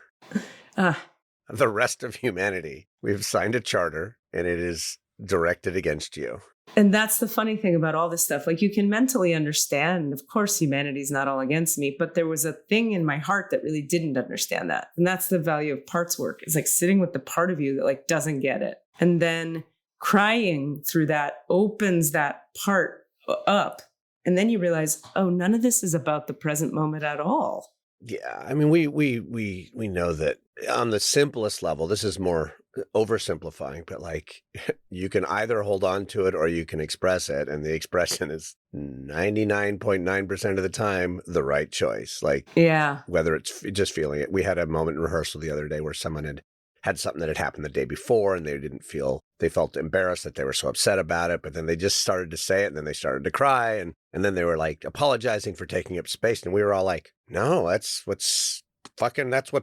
The rest of humanity, we've signed a charter, and it is directed against you. And that's the funny thing about all this stuff. Like you can mentally understand, of course, humanity's not all against me, but there was a thing in my heart that really didn't understand that. And that's the value of parts work. It's like sitting with the part of you that like doesn't get it. And then crying through that opens that part up. And then you realize, oh, none of this is about the present moment at all. Yeah. I mean, we know that on the simplest level, this is more oversimplifying, but like you can either hold on to it or you can express it. And the expression is 99.9% of the time the right choice. Like, Yeah. whether it's just feeling it. We had a moment in rehearsal the other day where someone had something that had happened the day before and they felt embarrassed that they were so upset about it, but then they just started to say it and then they started to cry and then they were like apologizing for taking up space. And we were all like, no, that's what's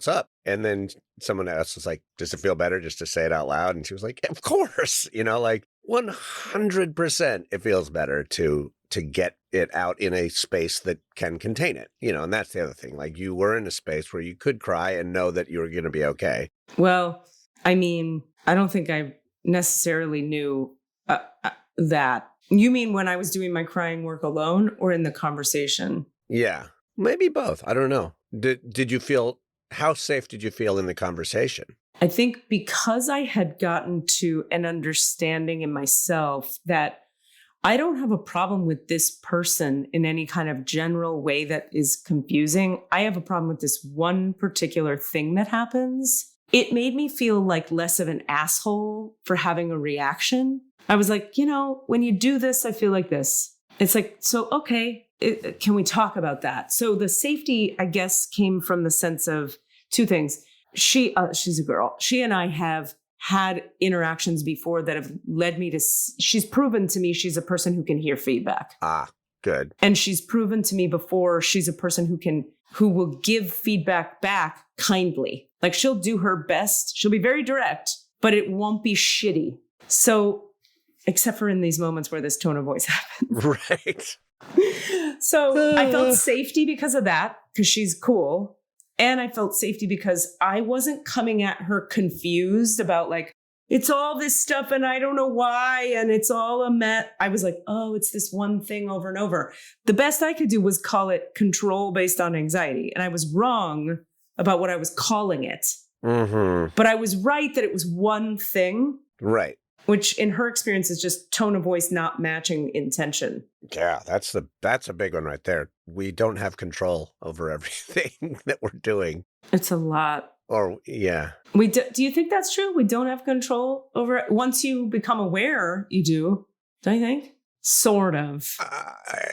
up. And then someone else was like, does it feel better just to say it out loud? And she was like, of course, like 100% it feels better to get it out in a space that can contain it, and that's the other thing. Like you were in a space where you could cry and know that you were going to be okay. Well, I mean, I don't think I necessarily knew that. You mean when I was doing my crying work alone or in the conversation? Yeah, maybe both. I don't know. How safe did you feel in the conversation? I think because I had gotten to an understanding in myself that I don't have a problem with this person in any kind of general way that is confusing. I have a problem with this one particular thing that happens. It made me feel like less of an asshole for having a reaction. I was like, when you do this, I feel like this. It's like, so, okay, can we talk about that? So the safety, I guess, came from the sense of two things. She's a girl. She and I have had interactions before that have led me to, she's proven to me she's a person who can hear feedback. Ah, good. And she's proven to me before she's a person who will give feedback back kindly. Like she'll do her best. She'll be very direct, but it won't be shitty. So, except for in these moments where this tone of voice happens. Right. So I felt safety because of that, because she's cool. And I felt safety because I wasn't coming at her confused about like, it's all this stuff and I don't know why. And it's all a met. I was like, oh, it's this one thing over and over. The best I could do was call it control based on anxiety. And I was wrong about what I was calling it. Mm-hmm. But I was right that it was one thing. Right. Which in her experience is just tone of voice not matching intention. Yeah, that's a big one right there. We don't have control over everything that we're doing. It's a lot. Or, yeah. Do you think that's true? We don't have control over it? Once you become aware, you do. Don't you think? Sort of.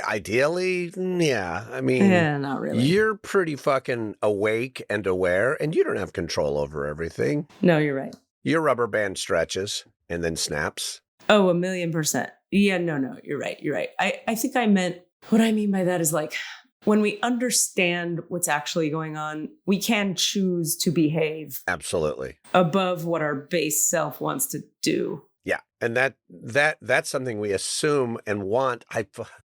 Ideally, yeah. I mean, yeah, not really. You're pretty fucking awake and aware, and you don't have control over everything. No, you're right. Your rubber band stretches and then snaps. Oh, 1,000,000%. Yeah, no, you're right. You're right. I think I meant, what I mean by that is like, when we understand what's actually going on, we can choose to behave. Absolutely. Above what our base self wants to do. Yeah. And that's something we assume and want.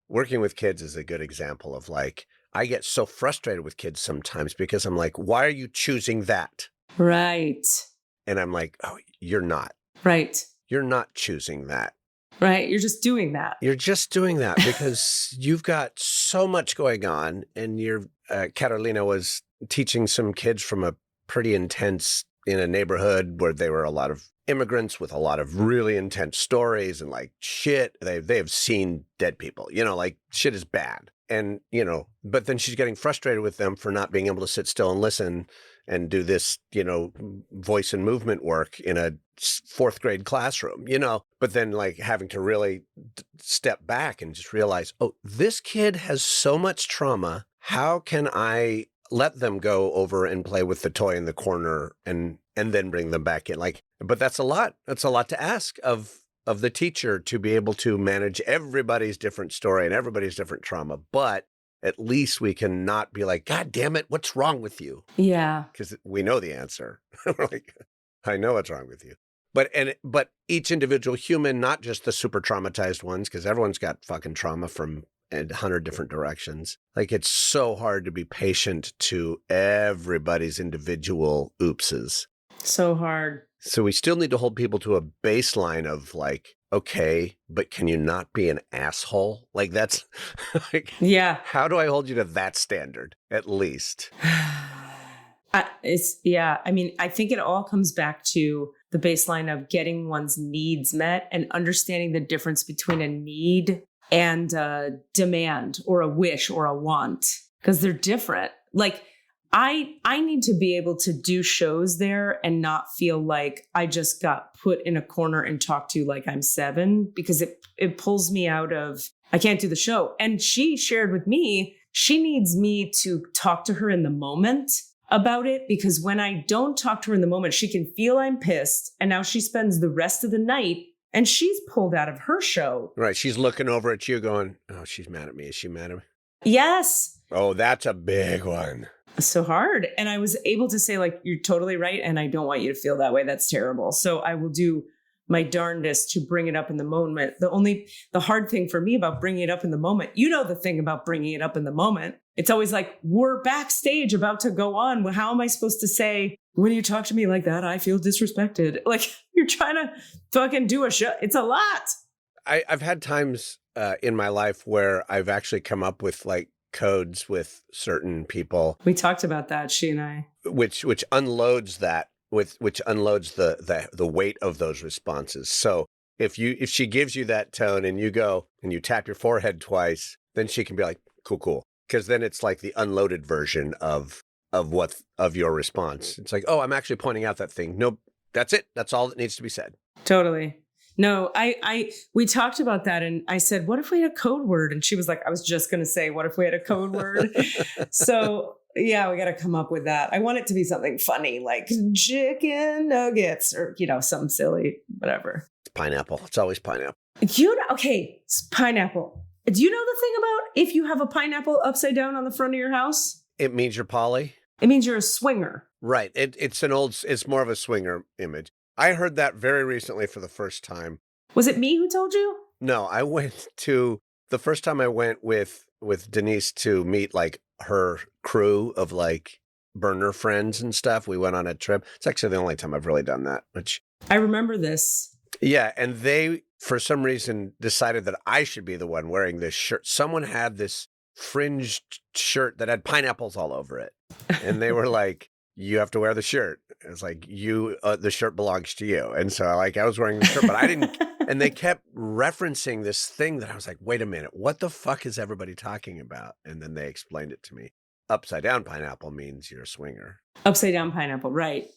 Working with kids is a good example of like, I get so frustrated with kids sometimes because I'm like, why are you choosing that? Right. And I'm like, oh, you're not. Right. You're not choosing that. Right. You're just doing that. You're just doing that because you've got so much going on. And Catalina was teaching some kids from a pretty intense, in a neighborhood where there were a lot of immigrants with a lot of really intense stories and like shit. They have seen dead people, like shit is bad. And, but then she's getting frustrated with them for not being able to sit still and listen and do this, voice and movement work in a 4th grade classroom, but then like having to really step back and just realize, oh, this kid has so much trauma. How can I let them go over and play with the toy in the corner and then bring them back in? Like, but that's a lot. That's a lot to ask of the teacher to be able to manage everybody's different story and everybody's different trauma. But at least we can not be like, God damn it, what's wrong with you? Yeah. Because we know the answer. We're like, I know what's wrong with you. But each individual human, not just the super traumatized ones, because everyone's got fucking trauma from 100 different directions. Like, it's so hard to be patient to everybody's individual oopses. So hard. So we still need to hold people to a baseline of like, okay, but can you not be an asshole? Like, that's like, yeah. How do I hold you to that standard at least? I mean, I think it all comes back to the baseline of getting one's needs met and understanding the difference between a need and a demand or a wish or a want, because they're different. Like, I need to be able to do shows there and not feel like I just got put in a corner and talked to like I'm 7, because it pulls me out of, I can't do the show. And she shared with me, she needs me to talk to her in the moment about it, because when I don't talk to her in the moment, she can feel I'm pissed. And now she spends the rest of the night and she's pulled out of her show. Right. She's looking over at you going, oh, she's mad at me. Is she mad at me? Yes. Oh, that's a big one. So hard. And I was able to say, like, you're totally right. And I don't want you to feel that way. That's terrible. So I will do my darndest to bring it up in the moment. The hard thing for me about bringing it up in the moment, the thing about bringing it up in the moment, it's always like, we're backstage about to go on. Well, how am I supposed to say, when you talk to me like that, I feel disrespected? Like, you're trying to fucking do a show. It's a lot. I've had times in my life where I've actually come up with like codes with certain people. We talked about that, she and I. Which unloads that, which unloads the weight of those responses. So if she gives you that tone and you go and you tap your forehead twice, then she can be like, cool. Because then it's like the unloaded version of your response. It's like, oh, I'm actually pointing out that thing. Nope, that's it. That's all that needs to be said. Totally. No, we talked about that, and I said, what if we had a code word? And she was like, I was just going to say, what if we had a code word? So yeah, we got to come up with that. I want it to be something funny, like chicken nuggets or, something silly, whatever. It's pineapple. It's always pineapple. Okay, it's pineapple. Do you know the thing about if you have a pineapple upside down on the front of your house? It means you're poly? It means you're a swinger. Right. It's more of a swinger image. I heard that very recently for the first time. Was it me who told you? No, the first time I went with Denise to meet like her crew of like burner friends and stuff. We went on a trip. It's actually the only time I've really done that, I remember this. Yeah. And they, for some reason, decided that I should be the one wearing this shirt. Someone had this fringed shirt that had pineapples all over it. And they were like, you have to wear the shirt. It was like, the shirt belongs to you. And so I was wearing the shirt, but I didn't. And they kept referencing this thing that I was like, wait a minute, what the fuck is everybody talking about? And then they explained it to me. Upside down pineapple means you're a swinger. Upside down pineapple. Right.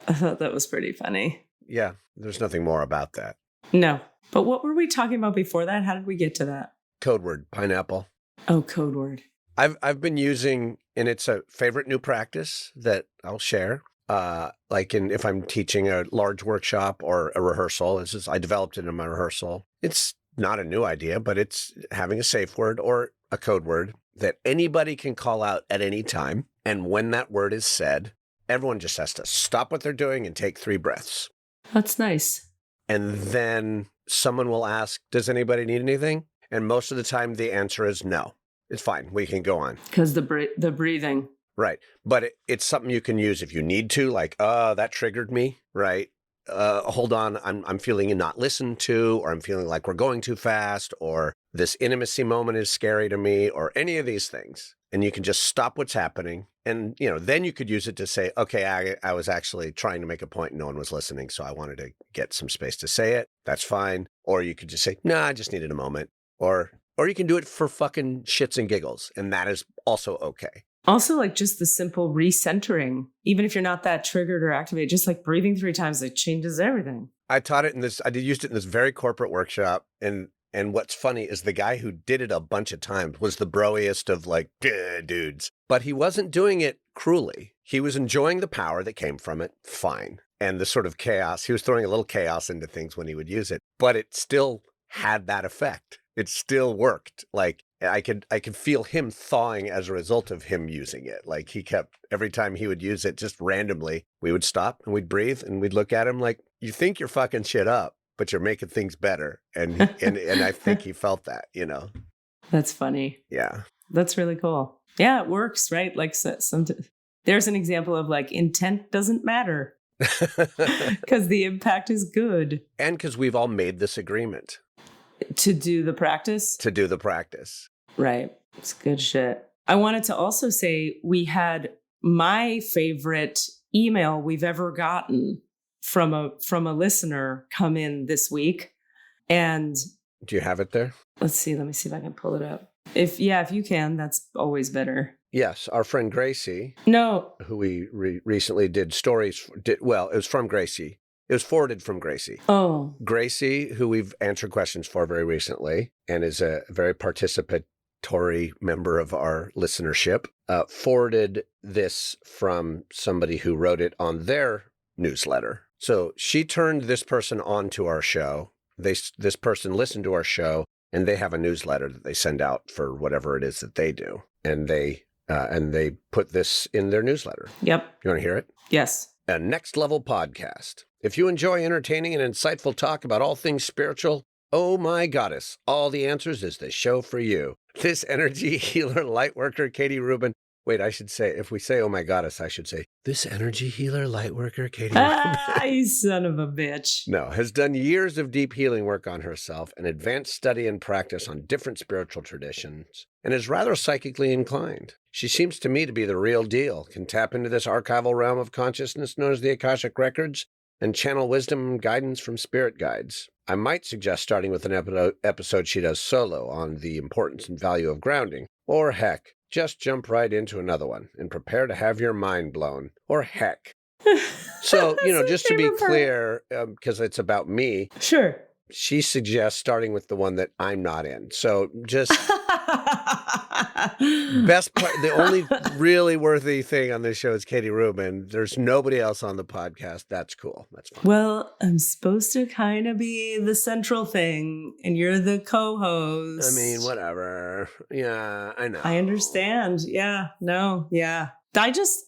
I thought that was pretty funny. Yeah. There's nothing more about that. No. But what were we talking about before that? How did we get to that? Code word, pineapple. Oh, code word. I've been using, and it's a favorite new practice that I'll share. If I'm teaching a large workshop or a rehearsal, I developed it in my rehearsal. It's not a new idea, but it's having a safe word or a code word that anybody can call out at any time. And when that word is said, everyone just has to stop what they're doing and take 3 breaths. That's nice. And then someone will ask, does anybody need anything? And most of the time the answer is no. It's fine. We can go on. Because the breathing. Right. But it's something you can use if you need to, like, that triggered me, right? Hold on, I'm feeling not listened to, or I'm feeling like we're going too fast, or this intimacy moment is scary to me, or any of these things. And you can just stop what's happening. And, then you could use it to say, okay, I was actually trying to make a point and no one was listening, so I wanted to get some space to say it. That's fine. Or you could just say, no, I just needed a moment. Or you can do it for fucking shits and giggles, and that is also okay. Also, like just the simple recentering, even if you're not that triggered or activated, just like breathing 3 times, it changes everything. I taught it used it in this very corporate workshop. And what's funny is the guy who did it a bunch of times was the broiest of like dudes, but he wasn't doing it cruelly. He was enjoying the power that came from it. Fine. And the sort of chaos, he was throwing a little chaos into things when he would use it, but it still had that effect. It still worked. Like I could feel him thawing as a result of him using it. Like he kept, every time he would use it just randomly, we would stop and we'd breathe and we'd look at him like, you think you're fucking shit up, but you're making things better. And I think he felt that, That's funny. Yeah. That's really cool. Yeah, it works, right? Like there's an example of like intent doesn't matter because the impact is good. And because we've all made this agreement. To do the practice? To do the practice. Right. It's good shit. I wanted to also say we had my favorite email we've ever gotten from a listener come in this week. And do you have it there? Let's see. Let me see if I can pull it up. If you can, that's always better. Yes, our friend Gracie, No. who we recently did stories, it was from Gracie. It was forwarded from Gracie. Oh. Gracie, who we've answered questions for very recently and is a very participatory member of our listenership, forwarded this from somebody who wrote it on their newsletter. So she turned this person on to our show. This person listened to our show, and they have a newsletter that they send out for whatever it is that they do. And they put this in their newsletter. Yep. You want to hear it? Yes. A next level podcast. If you enjoy entertaining and insightful talk about all things spiritual, oh my goddess, All the Answers is the show for you. This energy healer, light worker, Katie Rubin. Wait, I should say, if we say oh my goddess, I should say, this energy healer, light worker, Katie Rubin. You son of a bitch. No, has done years of deep healing work on herself and advanced study and practice on different spiritual traditions, and is rather psychically inclined. She seems to me to be the real deal, can tap into this archival realm of consciousness known as the Akashic Records, and channel wisdom and guidance from spirit guides. I might suggest starting with an episode she does solo on the importance and value of grounding, or heck, just jump right into another one and prepare to have your mind blown, or heck. So, just to be clear, because it's about me. Sure. She suggests starting with the one that I'm not in. So just best part, the only really worthy thing on this show is Katie Rubin. There's nobody else on the podcast. That's cool. That's fine. Well, I'm supposed to kind of be the central thing, and you're the co-host. I mean, whatever. Yeah, I know. I understand. Yeah. No. Yeah. I just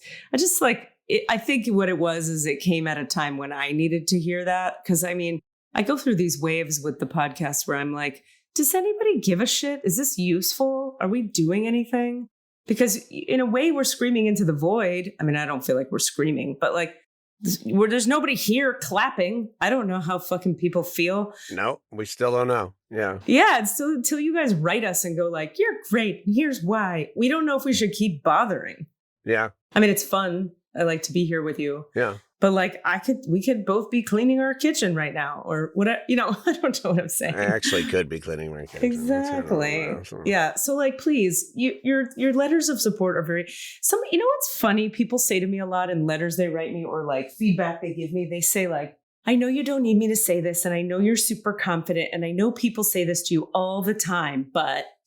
like, I think what it was is it came at a time when I needed to hear that. Because I mean, I go through these waves with the podcast where I'm like, does anybody give a shit? Is this useful? Are we doing anything? Because in a way, we're screaming into the void. I mean, I don't feel like we're screaming, but like, there's nobody here clapping. I don't know how fucking people feel. No, we still don't know. Yeah. Yeah. It's still until you guys write us and go like, you're great. Here's why. We don't know if we should keep bothering. Yeah. I mean, it's fun. I like to be here with you. Yeah. But like we could both be cleaning our kitchen right now or whatever, I don't know what I'm saying. I actually could be cleaning my kitchen. Exactly. Yeah. So like, please, your letters of support are what's funny? People say to me a lot in letters they write me or like feedback they give me, they say like, I know you don't need me to say this. And I know you're super confident. And I know people say this to you all the time,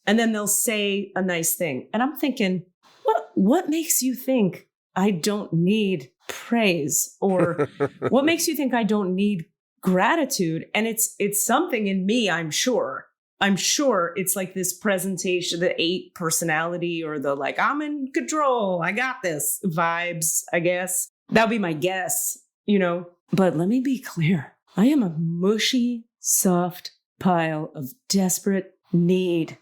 and then they'll say a nice thing. And I'm thinking, what makes you think I don't need praise, or what makes you think I don't need gratitude? And it's something in me. I'm sure it's like this presentation, the 8 personality, or the like, I'm in control, I got this vibes, I guess. That'd be my guess, but let me be clear. I am a mushy, soft pile of desperate need.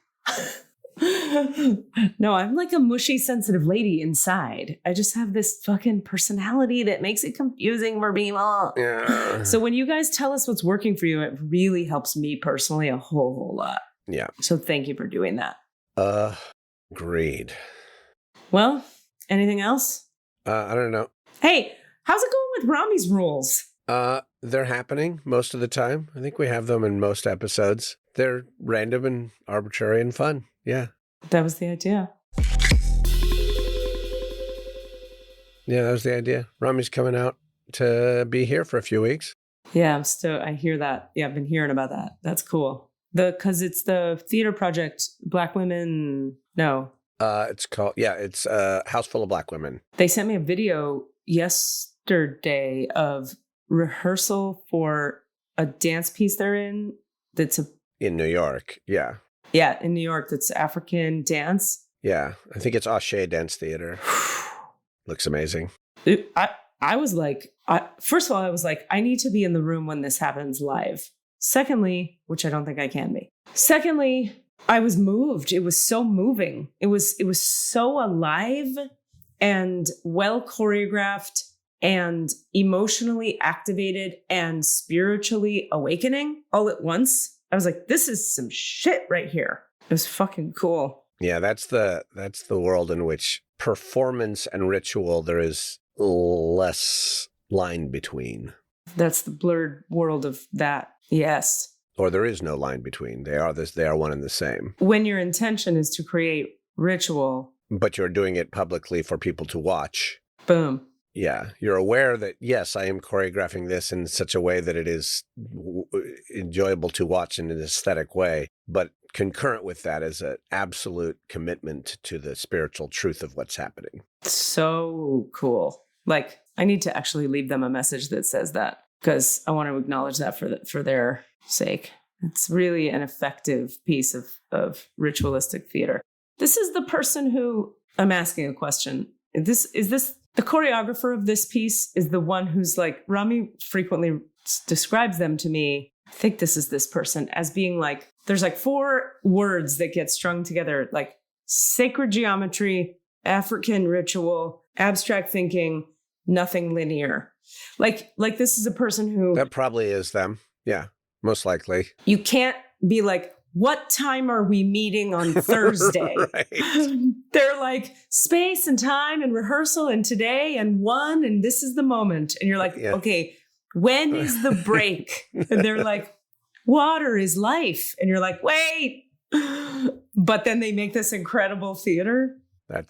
No, I'm like a mushy, sensitive lady inside. I just have this fucking personality that makes it confusing for people. Yeah. So when you guys tell us what's working for you, it really helps me personally a whole lot. Yeah. So thank you for doing that. Agreed. Well, anything else? I don't know. Hey, how's it going with Rami's rules? They're happening most of the time. I think we have them in most episodes. They're random and arbitrary and fun. Yeah. That was the idea. Yeah, that was the idea. Rami's coming out to be here for a few weeks. Yeah, I hear that. Yeah, I've been hearing about that. That's cool. Because it's the theater project, Black Women. No. It's House Full of Black Women. They sent me a video yesterday of rehearsal for a dance piece they're in. In New York. Yeah. Yeah, in New York. That's African dance. Yeah. I think it's Ashe Dance Theater. Looks amazing. I was like, first of all, I was like, I need to be in the room when this happens live. Secondly, which I don't think I can be. Secondly, I was moved. It was so moving. It was so alive and well choreographed and emotionally activated and spiritually awakening all at once. I was like, this is some shit right here. It was fucking cool. Yeah, that's the world in which performance and ritual, there is less line between. That's the blurred world of that. Yes. Or there is no line between. They are one and the same. When your intention is to create ritual, but you're doing it publicly for people to watch. Boom. Yeah, you're aware that, yes, I am choreographing this in such a way that it is enjoyable to watch in an aesthetic way, but concurrent with that is an absolute commitment to the spiritual truth of what's happening. So cool. Like, I need to actually leave them a message that says that, because I want to acknowledge that for their sake. It's really an effective piece of ritualistic theater. This is the person who I'm asking a question. Is this the choreographer of this piece is the one who's like, Rami frequently describes them to me. I think this is this person as being like, there's like 4 words that get strung together, like sacred geometry, African ritual, abstract thinking, nothing linear. Like this is a person who... That probably is them. Yeah, most likely. You can't be like, what time are we meeting on Thursday? Right. They're like space and time and rehearsal and today and one, and this is the moment. And you're like, okay, when is the break? And they're like, water is life. And you're like, wait. But then they make this incredible theater. I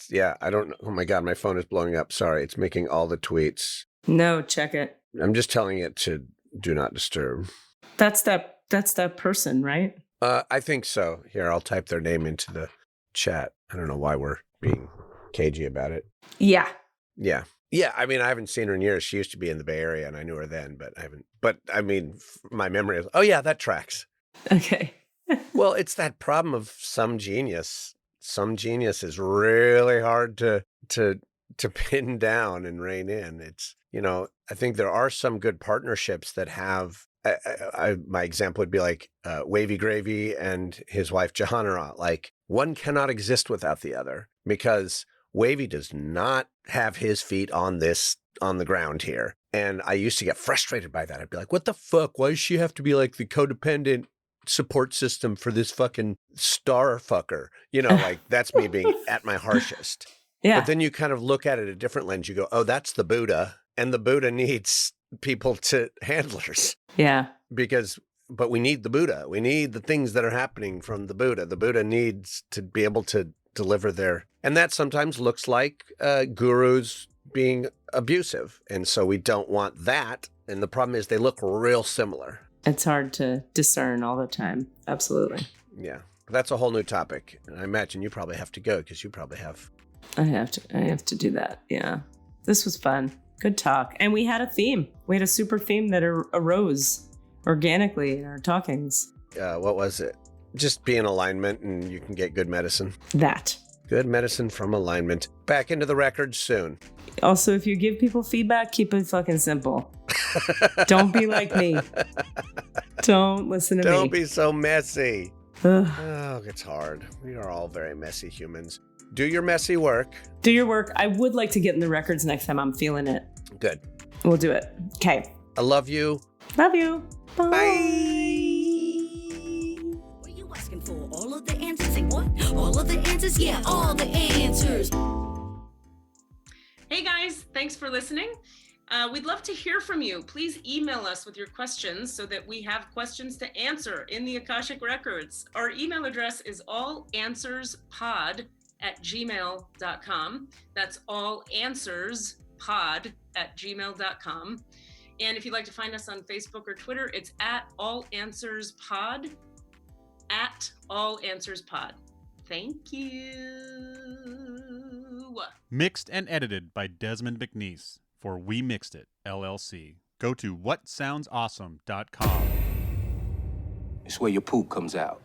don't know. Oh my God, my phone is blowing up. Sorry, it's making all the tweets. No, check it. I'm just telling it to do not disturb. That's that person, right? I think so. Here, I'll type their name into the chat. I don't know why we're being cagey about it. Yeah. Yeah. Yeah. I mean, I haven't seen her in years. She used to be in the Bay Area and I knew her then, but I haven't. But I mean, my memory is, oh yeah, that tracks. Okay. Well, it's that problem of some genius. Some genius is really hard to pin down and rein in. It's, I think there are some good partnerships that have, my example would be like Wavy Gravy and his wife Jahanara. Like, one cannot exist without the other, because Wavy does not have his feet on the ground here. And I used to get frustrated by that. I'd be like, what the fuck? Why does she have to be like the codependent support system for this fucking star fucker? Like, that's me being at my harshest. Yeah. But then you kind of look at it a different lens. You go, oh, that's the Buddha. And the Buddha needs people to handlers. Yeah. But we need the Buddha. We need the things that are happening from the Buddha. The Buddha needs to be able to deliver their, and that sometimes looks like gurus being abusive. And so we don't want that. And the problem is they look real similar. It's hard to discern all the time. Absolutely. Yeah. That's a whole new topic. And I imagine you probably have to go because you probably have. I have to do that. Yeah. This was fun. Good talk. And we had a theme. We had a super theme that arose organically in our talkings. What was it? Just be in alignment and you can get good medicine. That. Good medicine from alignment. Back into the records soon. Also, if you give people feedback, keep it fucking simple. Don't be like me. Don't listen to me. Don't be so messy. Ugh. Oh, it's hard. We are all very messy humans. Do your messy work. Do your work. I would like to get in the records next time I'm feeling it. Good. We'll do it. Okay. I love you. Love you. Bye. What are you asking for? All of the answers? Say what? All of the answers? Yeah, all the answers. Hey guys, thanks for listening. We'd love to hear from you. Please email us with your questions so that we have questions to answer in the Akashic Records. Our email address is allanswerspod@gmail.com. That's allanswerspod@gmail.com. And if you'd like to find us on Facebook or Twitter, it's @allanswerspod, @allanswerspod. Thank you. Mixed and edited by Desmond McNeese for We Mixed It, LLC. Go to whatsoundsawesome.com. It's where your poop comes out.